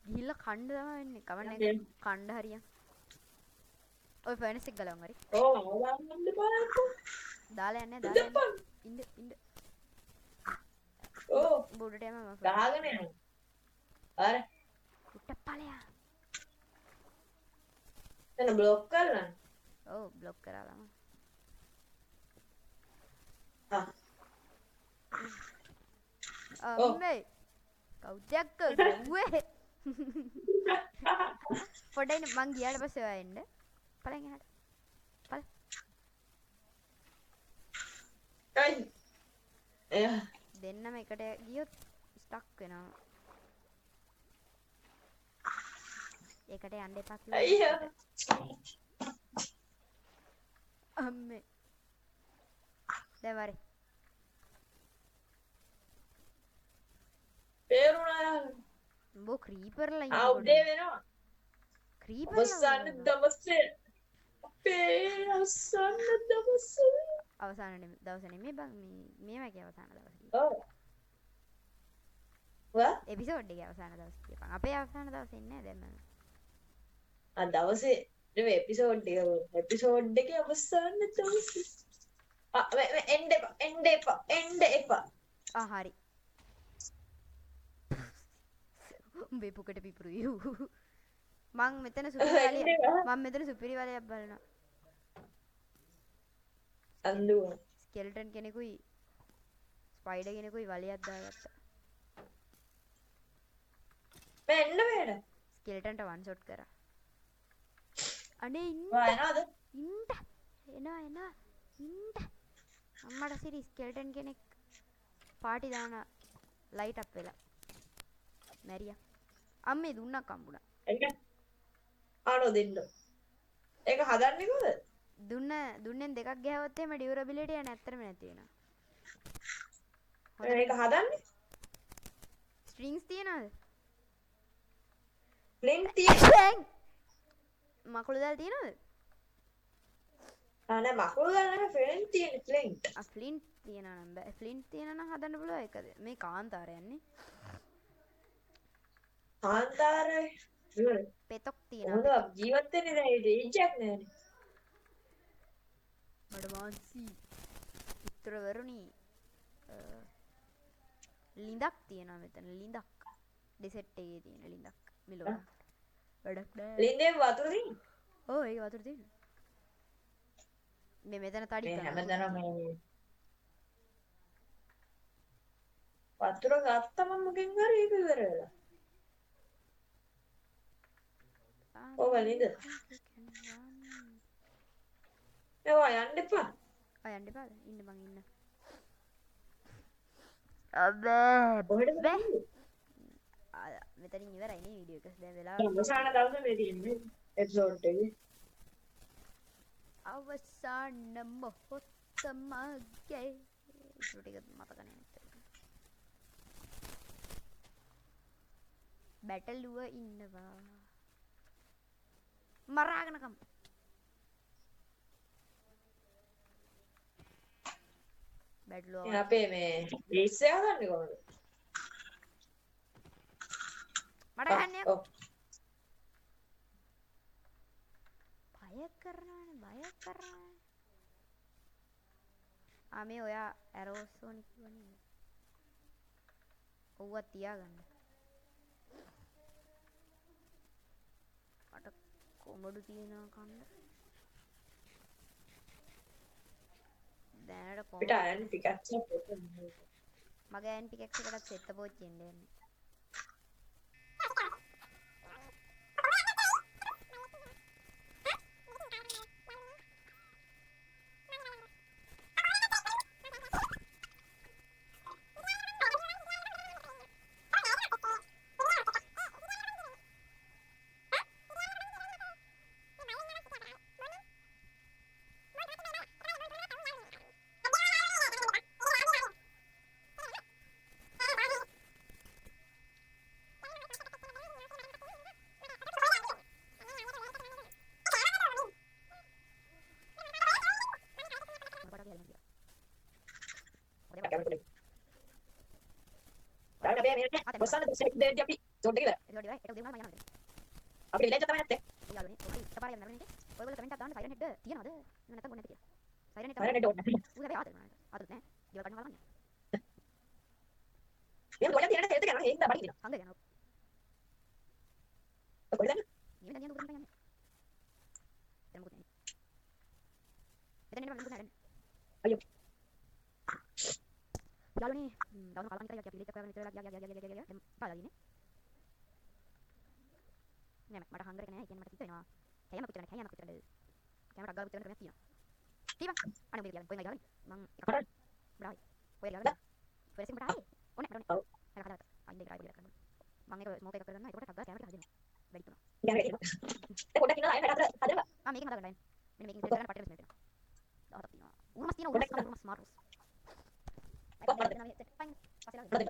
[SPEAKER 1] ගිහිල්ලා කණ්ඩ තමයි වෙන්නේ කවන්නේ කණ්ඩ හරියන් ඔය ෆර්නස් එක ගලවමු හරි
[SPEAKER 2] ඕ බලන්න
[SPEAKER 1] දාලා යන්නේ දාලා යන්න ඉන්න
[SPEAKER 2] ඕ
[SPEAKER 1] බෝඩට යම මම
[SPEAKER 2] ගහගෙන යනවා අර
[SPEAKER 1] කුට්ට ඵලයා
[SPEAKER 2] එතන බ්ලොක් කරලා
[SPEAKER 1] ඔව් බ්ලොක් කරාලම අම්මේ කවුදක් ගුවේ පොඩ්ඩයි මං ගියාට පස්සේ ඔයා එන්න පලෙන් එහාට පල දෙන්නම එකට ගියොත් ස්ටක් වෙනවා ඒකට යන්න එපා කිව්වා අම්මේ දැන් වරේ
[SPEAKER 2] පේරුණා
[SPEAKER 1] බෝ ක්‍රීපර්ලා
[SPEAKER 2] ආ උදේ වෙනවා
[SPEAKER 1] ක්‍රීපර්ලා
[SPEAKER 2] අවසාන දවසේ අපේ අවසාන දවසේ
[SPEAKER 1] අවසාන දවසේ නෙමෙයි බං මේවා කිය අවසාන දවසේ
[SPEAKER 2] ඔව් වා
[SPEAKER 1] එපිසෝඩ් එකේ අවසාන දවසේ කියපන් අපේ අවසාන දවසේ ඉන්නේ දැන් මම
[SPEAKER 2] ආ දවසේ නෙමෙයි එපිසෝඩ් එකේ අවසාන දවසේ එන්න එපා
[SPEAKER 1] ආ හරි උඹේ පුකට පිපුරු මං මෙතන සුපිරි වලයක් බලනවා
[SPEAKER 2] අන්දුව
[SPEAKER 1] ස්කෙල්ටන් කෙනෙකුයි ස්පයිඩර් කෙනෙකුයි වලයක් දාගත්තා
[SPEAKER 2] මෙන්න මේන
[SPEAKER 1] ස්කෙල්ටන්ට වන් ෂොට් කරා අනේ
[SPEAKER 2] වයනවාද
[SPEAKER 1] එනවා අම්මට සිරි ස්කෙල්ටන් කෙනෙක් පාටි දාන ලයිට් අප් වෙලා මැරියා අම්මේ දුන්නක් හම්බුණා
[SPEAKER 2] ඒක ආනෝ දෙන්න ඒක හදන්නේ කොහොමද
[SPEAKER 1] දුන්නෙන් දෙකක් ගහුවොත් එහෙම ඩියුරබිලිටි යන ඇත්තටම නැති වෙනවා
[SPEAKER 2] ඒක හදන්නේ
[SPEAKER 1] ස්ට්‍රින්ග්ස් තියනවද
[SPEAKER 2] ෆ්ලින්ට් තියෙන
[SPEAKER 1] මකුළු දාලා තියනවද
[SPEAKER 2] නෑ මකුළු දාලා ෆ්ලින්ට් තියෙන
[SPEAKER 1] ෆ්ලින්ට් තියනවා නම් බෑ ෆ්ලින්ට් තියනවා නම් හදන්න පුළුවන් ඒකද මේ කාන්තාරය යන්නේ
[SPEAKER 2] කාන්තාරේ
[SPEAKER 1] පෙතොක් තියනවා
[SPEAKER 2] මොකද ජීවත් වෙන්නේ දැන් ඒ රීච් එකක් නෑනේ
[SPEAKER 1] මඩමාන්සි පුත්‍රවරුනි ලිඳක් තියනවා මෙතන ලිඳක් ඩෙසර්ට් එකේ තියෙන ලිඳක් මිලෝ වැඩක් නෑ
[SPEAKER 2] ලින්දේ වතුර තියෙන
[SPEAKER 1] ඔව් ඒක වතුර තියෙනවා මේ මෙතන තඩි
[SPEAKER 2] මේ
[SPEAKER 1] කරනවා
[SPEAKER 2] හැමදාම මේ වතුර ගත්තම මොකෙන් හරි ඒක ඉවර වෙලා ඔව් ලින්ද ඒවා යන්න එපා
[SPEAKER 1] යන්න එපාද ඉන්න මං ඉන්න අබේ
[SPEAKER 2] කොහෙටද
[SPEAKER 1] මෙතනින් ඉවරයි නේ වීඩියෝ එක දැන් වෙලාව
[SPEAKER 2] අවසාන දවසේ මේ තියෙන්නේ එපිසෝඩ් එකේ
[SPEAKER 1] අවසාන මොහොත මගේ ඉතුරු ටික මතක නැහැ බැටළුව ඉන්නවා මරාගෙන කම් බැටළුව
[SPEAKER 2] අපේ මේ රීස් එක ගන්න කොහොමද
[SPEAKER 1] මට ගන්න
[SPEAKER 2] ඔව්
[SPEAKER 1] බය කරනවානේ මේ ඔයා ඇරෝස් ඕනි කිව්වනේ ඔව්ව තියාගන්න මට කොමඩු තියෙනවා කන්න දැනට
[SPEAKER 2] පිට අයන් ටිකක්
[SPEAKER 1] මගේ අයන් පිකෙක්ස් එකටත් සෙත්ත පෝච්චි එන්න යන්නේ
[SPEAKER 2] කොස්සන්න සෙක් දෙන්න අපි සෝඩ් එක ඉවර.
[SPEAKER 1] ඒක දෙවුනා මම යනවා.
[SPEAKER 2] අපිට විලේජ් තමයි නැත්තේ.
[SPEAKER 1] යාළුවනේ ඔය එකපාරක් යන්න නරගෙන ඉන්නේ. ඔයගොල්ලෝ කමෙන්ට් එකක් දාන්න සයිරන් හෙඩ් තියනවද? මම නැත්තම් බොන්නේ නැති කියලා. සයිරන් හෙඩ්
[SPEAKER 2] අර නෙඩ ඕන.
[SPEAKER 1] ඌ හැබැයි ආතල් නෑ. ආතල් නෑ. ගෙවල් කන්න හලන්නේ.
[SPEAKER 2] මේ ගොඩක් දිනන තෙල්ද කරනවා ඒක බඩ දිනවා.
[SPEAKER 1] හංග යනවා.
[SPEAKER 2] ඔය කොහෙද යන්නේ?
[SPEAKER 1] ඊමෙන් දැන් දුරට යන්නේ. දැන් මොකද යන්නේ? එතන ඉන්න මම මොකද නෑ.
[SPEAKER 2] අයියෝ.
[SPEAKER 1] යාළුවනේ දාන්න කලවන්න කියලා අපි විලේජ් එක කරගෙන ඉතලා යා දැන් පාලාදීනේ. නෑ මට හංගර එක නෑ. ඒ කියන්නේ මට හිතෙනවා. කැයම පුතේ නෑ කැයම පුතේ නෑ. කැමරා ගාව පුතේ නෑ ක්‍රමයක් තියෙනවා. තියපන්. අනේ උඹේ ගියලා කොහෙන්ද ගාවනේ? මං එකක් බ්‍රායි. ඔය ගාවනේ. ෆෙරසින් මට ආයේ. ඕනේ මට ඕනේ. හරි හරි. අයින් දෙක රයිඩ් කරන්න. මං එක ස්මෝක් එක කරගන්න. ඒකට ටක් ගාලා කැමරා එක හදිනවා. වැඩි තුනක්.
[SPEAKER 2] යන්නේ ඒක. ඒ පොඩ්ඩක් ඉන්නවා අය වැඩ හදලා.
[SPEAKER 1] ආ මේකෙන් හදාගන්න. මෙන්න මේකෙන් ඉතින් කරන්න පට්ටේ මෙතන. 10ක් තියෙනවා. උරුමස් තියෙනවා උරුමස් මාරුස්. අයින් පස්සේ ලාගෙන.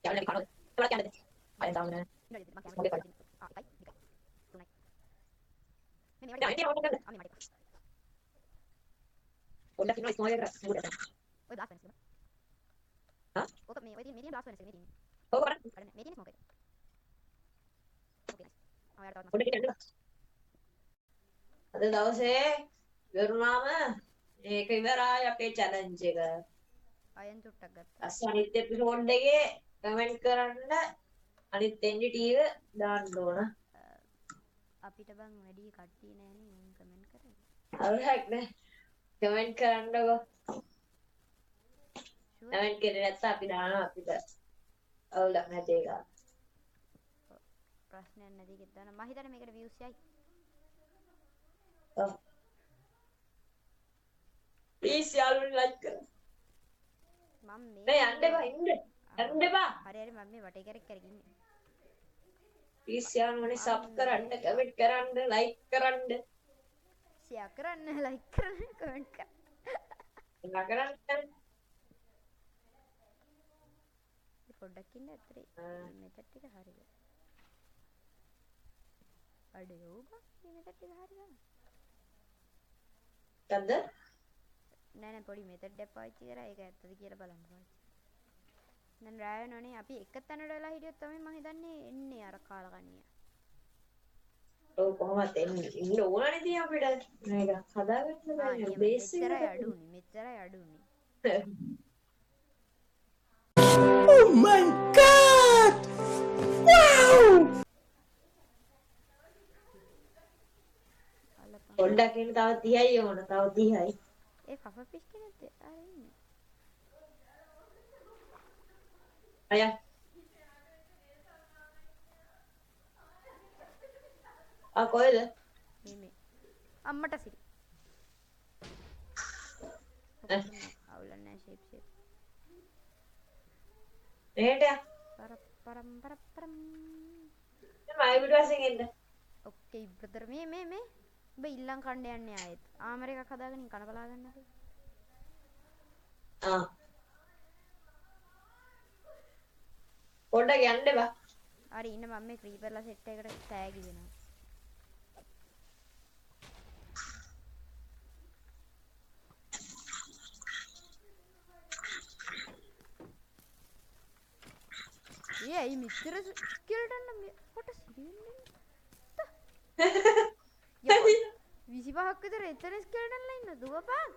[SPEAKER 2] යන්නේ කනෝද? ඒවල කියන්නේ. අය දාන්න.
[SPEAKER 1] ඉන්න ඉතින් මං කැමරා එක ආ එකයි දෙකයි තුනයි මෙන්න
[SPEAKER 2] යන්නේ
[SPEAKER 1] වැඩි
[SPEAKER 2] ඕන කරලා.
[SPEAKER 1] ආ මේ මඩේක
[SPEAKER 2] පොඩ්ඩක් ඉන්නවා ස්මෝල් එක මුඩට.
[SPEAKER 1] ඔය බ්ලාස්ට් වෙනස් එක
[SPEAKER 2] හා?
[SPEAKER 1] ඔක මේ ඔය තියෙන මීඩියම් බ්ලාස්ට් වෙනස් එක මේ තියෙන්නේ
[SPEAKER 2] ඔව් කරන්න.
[SPEAKER 1] කරන්නේ මේ තියෙන්නේ ස්මෝක් එක ඕකේ නයිස් ආ යාට තවත්
[SPEAKER 2] පොඩ්ඩක් ඉන්න. අද දවසේ ඉවරුනාම මේක ඉවරයි අපේ චැලන්ජ් එක.
[SPEAKER 1] අයන් චුට්ටක් ගත්තා
[SPEAKER 2] අස් අනිත් එපිසෝඩ් එකේ කමෙන්ට් කරන්න අනිත් NDTV දාන්න ඕන.
[SPEAKER 1] අපිට බං වැඩි කට්ටිය නෑනේ උන් කමෙන්ට් කරේ
[SPEAKER 2] අවුලක් නෑ. කමෙන්ට් කරන්නකෝ.
[SPEAKER 1] ෂුවර්
[SPEAKER 2] කමෙන්ට් කරේ නැත්නම් අපි දානවා අපිට. අවුලක් නැති එක.
[SPEAKER 1] ප්‍රශ්නයක් නැති එකක් දාන්න මම හිතන්නේ මේකට views යයි
[SPEAKER 2] ඔව්. ප්ලීස් යාළුවනි ලයික් කරන්න.
[SPEAKER 1] මම මේ
[SPEAKER 2] නෑ යන්න එපා ඉන්න. යන්න එපා.
[SPEAKER 1] හරි හරි මම මේ වටේ කරගෙන ඉන්නේ
[SPEAKER 2] ප්ලීස් යාළුවනි සබ් කරන්න, කමෙන්ට් කරන්න, ලයික් කරන්න.
[SPEAKER 1] ෂෙයා කරන්න ලයික් කරන්න කමෙන්ට් කරන්න
[SPEAKER 2] එලා කරන්න.
[SPEAKER 1] පොඩ්ඩක් ඉන්න ඇත්තට මෙතන ටික හරිද අඩේ ඕක මේ මෙතන ටික හරිද
[SPEAKER 2] මොකද්ද?
[SPEAKER 1] නෑ නෑ පොඩි මෙතඩ් එකක් පාවිච්චි කරා ඒක ඇත්තද කියලා බලන්න පාවිච්චි දැන් රෑ වෙනවනේ අපි එක තැනට වෙලා හිටියොත් තමයි මම හිතන්නේ එන්නේ අර කාලකන්නිය
[SPEAKER 2] ඔව් කොහොමද ඉන්න ඕනනේ ඉතින් අපිට මේක හදාගන්න බෑ බේස් එක
[SPEAKER 1] මෙච්චරයි අඩුනේ
[SPEAKER 3] Oh my god! Wow!
[SPEAKER 2] පොඩ්ඩක් ඉන්න තව 30යි ඕන තව 30යි
[SPEAKER 1] ඒ ෆෆ පිස් කෙනෙක්ද අර ඉන්නේ
[SPEAKER 2] අය කොහෙද
[SPEAKER 1] මේ අම්මට සිරි අවුල නැහැ ෂේප්
[SPEAKER 2] මේට යා
[SPEAKER 1] පරම්
[SPEAKER 2] මම අය පිටුවසෙන් එන්න
[SPEAKER 1] ඔක්කේ බ්‍රදර් මේ ඔබ ඉල්ලන් කණ්ඩ යන්නේ ආයෙත් ආමර එකක් හදාගෙන කන බලා ගන්නකෝ
[SPEAKER 2] පොඩ්ඩක් යන්න බා
[SPEAKER 1] හරි ඉන්න මම මේ ක්‍රීපර්ලා සෙට් එකකට තෑගි දෙනවා ඇයි මෙච්චර ස්කෙල්ටන් නම් කොට සිරින්නේ 25ක් විතර එතන ස්කෙල්ටන්ලා ඉන්න දුවපන්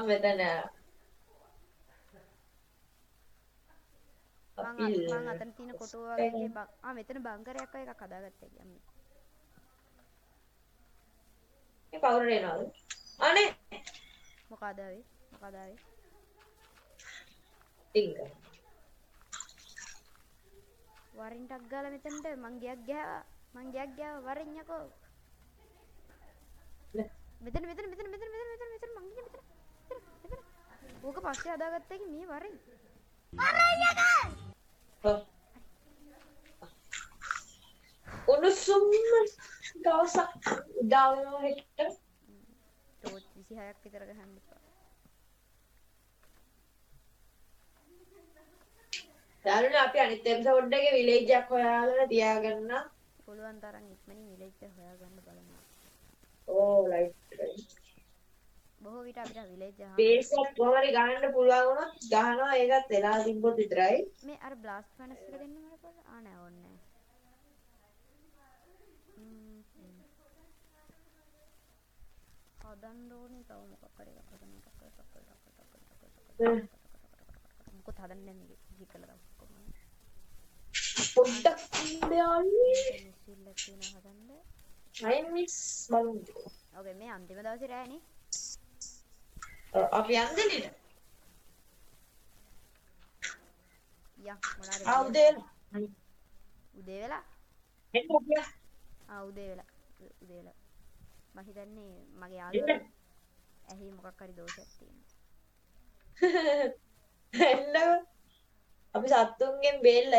[SPEAKER 2] මෙතන
[SPEAKER 1] මං අතන තියෙන කොටුව වගේ මෙතන බංකරයක් වගේ එකක් හදාගත්තා කියන්නේ
[SPEAKER 2] මේ කවුරු එනවද අනේ
[SPEAKER 1] මොකද ආවේ
[SPEAKER 2] ටිංග
[SPEAKER 1] වරින් ටක් ගාලා මෙතනට මං ගියක් ගෑවා වරින් යකෝ මෙතන මං ගියේ මෙතන ඕක පස්සේ හදාගත්තා කි මේ වරින්
[SPEAKER 2] උණුසුම් දවසක් දානවා හෙට
[SPEAKER 1] ටෝච් 26ක් විතර ගහන්න එපා
[SPEAKER 2] යාළුවනේ අපි අනිත් එපිසෝඩ් එකේ විලේජ් එකක් හොයාගෙන තියාගන්න.
[SPEAKER 1] පුළුවන් තරම් ඉක්මනින් විලේජ් එක හොයාගන්න බලනවා.
[SPEAKER 2] ඕ රයිට්.
[SPEAKER 1] බොහෝ විට අපිට විලේජ් එක
[SPEAKER 2] බේස් එකක් කොහොමරි ගන්න පුළුවන් වුණොත් ගහනවා ඒකත් වෙලා තිබ්බොත් විතරයි.
[SPEAKER 1] මේ අර බ්ලාස්ට් ෆර්නස් එක දෙන්න මට පොඩ්ඩක්. නෑ ඕනේ නෑ. හදන්න ඕනේ තව මොකක් හරි එකක් හදන්න මොකද හදන්නේ මේක හිකලා දවස් කොහොමද
[SPEAKER 2] පොඩ්ඩක් ඉන්න යාළුවනේ.
[SPEAKER 1] මිස්සිල්ලක් තියෙනවා හදන්න.
[SPEAKER 2] 9 මිස් බලමු.
[SPEAKER 1] ඕකේ මේ අන්තිම දවසේ රෑනේ.
[SPEAKER 2] අපි යන්නේ නේද?
[SPEAKER 1] යා මොනාද
[SPEAKER 2] උදේ
[SPEAKER 1] වෙලා
[SPEAKER 2] එන්න ඔබලා.
[SPEAKER 1] උදේ වෙලා මම හිතන්නේ මගේ යාළුවා ඇහි මොකක් හරි දෝෂයක් තියෙනවා.
[SPEAKER 2] එන්න අපි සත්තුන්ගෙන් බේල්ල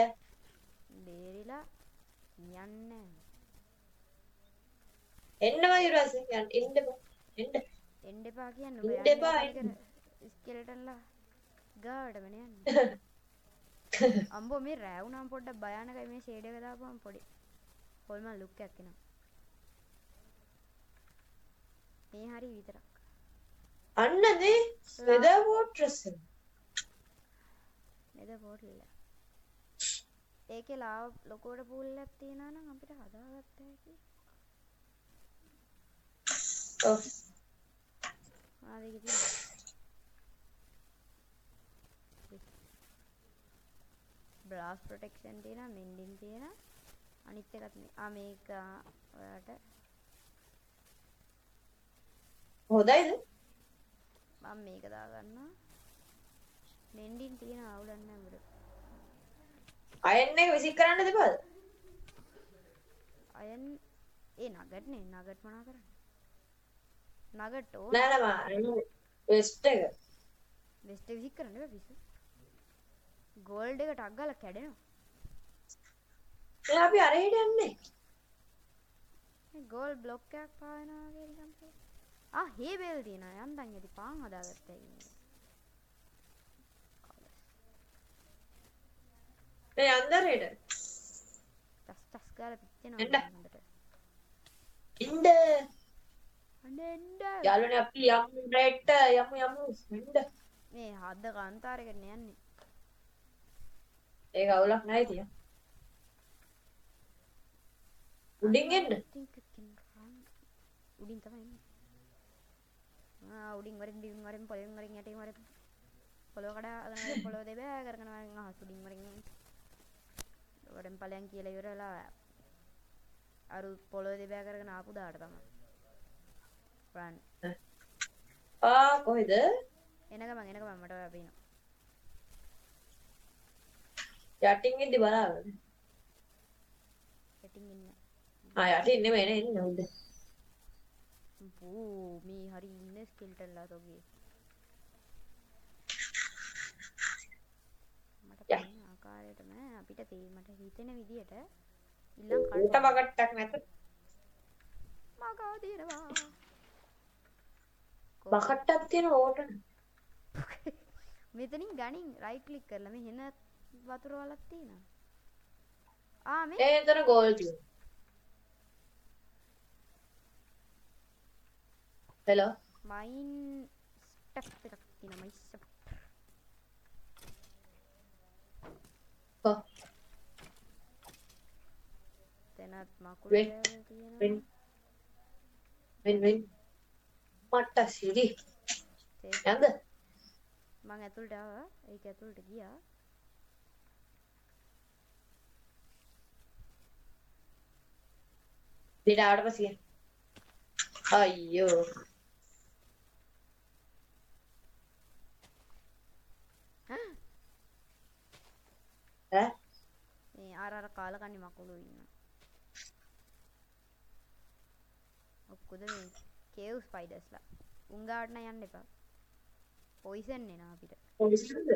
[SPEAKER 1] බේරිලා යන්නේ
[SPEAKER 2] එන්නවා ඊරසෙන් එන්න
[SPEAKER 1] එන්න එපා කියන්නේ
[SPEAKER 2] එන්න එපා, එන්න.
[SPEAKER 1] ස්කෙලටන්ලා ගාඩම යන්නේ. අම්බෝ මේ රෑ වුණාම පොඩ්ඩක් භයානකයි මේ ෂේඩ් එක දාපුවම පොඩි හොල්මන් ලුක් එකක් එනවා. මේ හරි විතරක්.
[SPEAKER 2] අන්න නේ වෙදර් වෝට්‍රස්
[SPEAKER 1] නේද පොඩ්ඩක්. ඒකේ ලාව ලොකෝට පූල් එකක් තියනවා නම් අපිට හදාගත්ත හැකි.
[SPEAKER 2] ඔව්
[SPEAKER 1] ආදේක තියෙනවා. බ්ලාස්ට් ප්‍රොටෙක්ෂන් තියෙනවා, මෙන්ඩින් තියෙනවා. අනිත් එකත් මේ මේක ඔයාලට
[SPEAKER 2] හොඳයිද?
[SPEAKER 1] මම මේක දාගන්නවා. මෙන්ඩින් තියෙන අවුලක් නැහැ උඩ.
[SPEAKER 2] අයන් එක විසික් කරන්න දෙපාද?
[SPEAKER 1] අයන් නගට් නේ නගට් මොනා කරන්නේ? නගට් ඕන.
[SPEAKER 2] නෑ වෙස්ට් එක.
[SPEAKER 1] වෙස්ට් එක විසික් කරන්න බෑ පිස්සු. ගෝල්ඩ් එක ටක් ගාලා කැඩෙනවා.
[SPEAKER 2] දැන් අපි අර හෙට යන්නේ.
[SPEAKER 1] මේ ගෝල්ඩ් බ්ලොක් එකක් පාවෙනවා වගේ නිකන් පො. හේ බෙල් තියෙනවා. යන්තම් ඇති පාන් හදාගත්තා ඉන්නේ.
[SPEAKER 2] මේ අnder හෙට.
[SPEAKER 1] ටස් ගාලා පිච්චෙනවා හොඳට.
[SPEAKER 2] ඉන්න.
[SPEAKER 1] අඬෙන්ඩ.
[SPEAKER 2] යාළුවනේ අපි යමු රෙට්ට යමු ඉන්න.
[SPEAKER 1] මේ හද්ද කාන්තාරයකට යන්නේ.
[SPEAKER 2] ඒක අවුලක් නැහැ තියා. උඩින් එන්න.
[SPEAKER 1] උඩින් තමයි එන්නේ. උඩින් වරින් දිවින් වරින් පොළෙන් වරින් යටින් වරින් පොළොව කඩාගෙන පොළොව දෙබෑ කරගෙන වරින් අහස් උඩින් වරින් වරින් ඵලයන් කියලා ඉවරලා අරු පොළොව දෙබෑ කරගෙන ආපු දාට තමයි. රන්.
[SPEAKER 2] කොහෙද?
[SPEAKER 1] එනගමන් මට ඔයා පේනවා.
[SPEAKER 2] යටින් ඉඳි බලාගෙන.
[SPEAKER 1] යටින් ඉන්න.
[SPEAKER 2] යටින් නෙමෙයි එන්නේ උඩ.
[SPEAKER 1] මේ හරි ඉන්නේ ස්කෙල්ටන්ලා තෝගේ. මට පේන ආකාරයටම අපිට මට හිතෙන විදියට ඉල්ලන් කන්න.
[SPEAKER 2] ඌට බකට්ටක් නැත.
[SPEAKER 1] මගා දිනවා.
[SPEAKER 2] බකට්ටක් තියෙන ඕට.
[SPEAKER 1] මෙතනින් ගනින් රයිට් ක්ලික් කරලා මේ හෙන වතුර වලක් තියෙනවා. මේ
[SPEAKER 2] එතන ගෝල් තියෙනවා. හෙලෝ
[SPEAKER 1] මයින් ස්ටෙප් එකක් තියෙනවා මයිස් ස්ටෙප්. තැනත් මකුළු තියෙනවා.
[SPEAKER 2] වෙන් මට සිරි යන්ද
[SPEAKER 1] මං ඇතුළට ආවා. ඒක ඇතුළට ගියා.
[SPEAKER 2] ඊට ආවට පස්සේ අයියෝ
[SPEAKER 1] මේ අර කාලකන්ණි මකුළු ඉන්නවා. ඔක්කොද මේ කේව් ස්පයිඩර්ස්ලා. උංගාවට නම් යන්න එපා. පොයිසන් එනවා අපිට.
[SPEAKER 2] පොලිසියද?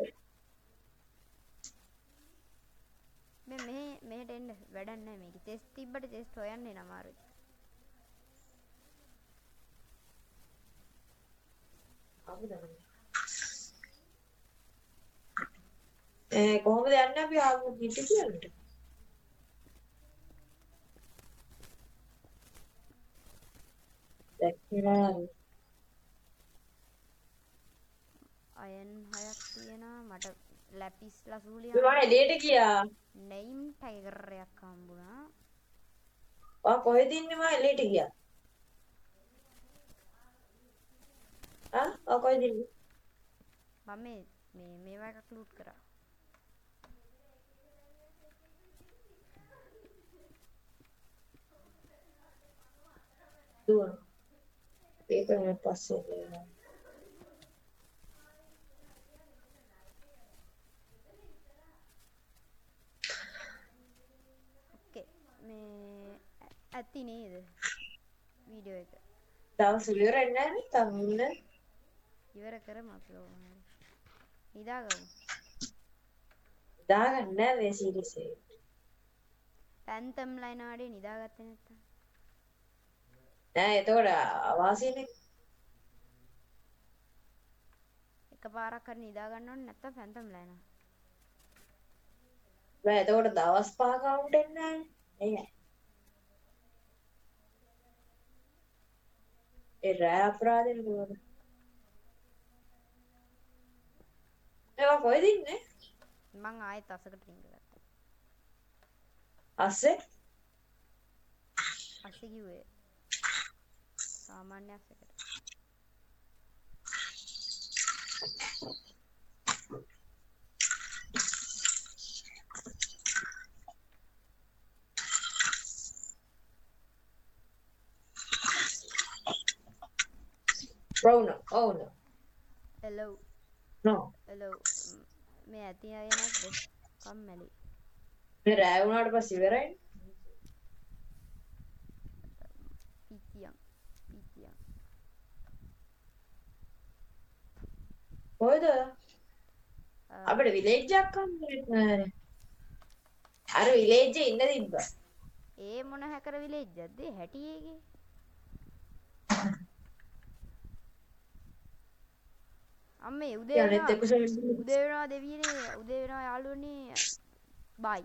[SPEAKER 1] මෙහෙට එන්න වැඩක් නැහැ මේක. ටෙස්ට් තිබ්බට ටෙස්ට් හොයන්න එන අමාරුයි.
[SPEAKER 2] කොහොමද යන්නේ අපි ආපු පිටි කියන්නට? දැක්කේ
[SPEAKER 1] අයන් 6ක් තියෙනවා මට ලැපිස් ලසූලිය
[SPEAKER 2] මම එළියට ගියා.
[SPEAKER 1] නෙයිම් ටයිගර් එකක් හම්බුණා.
[SPEAKER 2] ඔයා කොහෙද ඉන්නේ? මම එළියට ගියා. ඔයා කොහෙද ඉන්නේ?
[SPEAKER 1] මම මේවා එකක් ලූට් කරා.
[SPEAKER 2] දුවන. ඒක නේ පස්සේ එනවා.
[SPEAKER 1] ඕකේ මේ ඇති නේද වීඩියෝ එක
[SPEAKER 2] දවස් ඉවර වෙන්නේ නැහැ නේ තමුන්න.
[SPEAKER 1] ඉවර කරමු අපි ඕක හරි නිදාගමු.
[SPEAKER 2] දාගන්න නෑ මේ සීරීස් එක.
[SPEAKER 1] පැන්තම් ලයින් ආඩේ නිදාගත්තේ නැත්තම්
[SPEAKER 2] නෑ එතකොට අවාසියනේ.
[SPEAKER 1] එකපාරක් හරි නිදා ගන්න ඕනේ නැත්තම් පැන්තම් ලයින්
[SPEAKER 2] බෑ එතකොට දවස් 5 කවුන්ට් වෙන්නේ නැහැ. ඒ රෑ අපරාධෙ නෙවෙයි. ඒවා කොහෙද ඉන්නේ?
[SPEAKER 1] මං ආයෙත් අසකට රින්ග ගත්තා.
[SPEAKER 2] අස්සේ?
[SPEAKER 1] අස්සේ කිව්වේ සාමාන්‍ය අස්සකට.
[SPEAKER 2] Bro no. Oh no.
[SPEAKER 1] hello
[SPEAKER 2] No.
[SPEAKER 1] hello මේ ඇති අය නැද්ද කම්මැලි
[SPEAKER 2] මේ රෑ වුණාට පස්සේ ඉවරයි.
[SPEAKER 1] පිටියම්
[SPEAKER 2] කොහෙද? අපිට විලේජ් එකක් හම්බුනේ නැහැ. අර විලේජ් එකේ ඉන්න තිබ්බා.
[SPEAKER 1] ඒ මොන හැකර විලේජ්ජක්ද හැටියේගේ අම්මේ උදේ
[SPEAKER 2] අනෙත්
[SPEAKER 1] වෙනවා
[SPEAKER 2] එපිසෝඩ්
[SPEAKER 1] උදේ වෙනවා දෙවියනේ උදේ වෙනවා යාළුවනේ බයි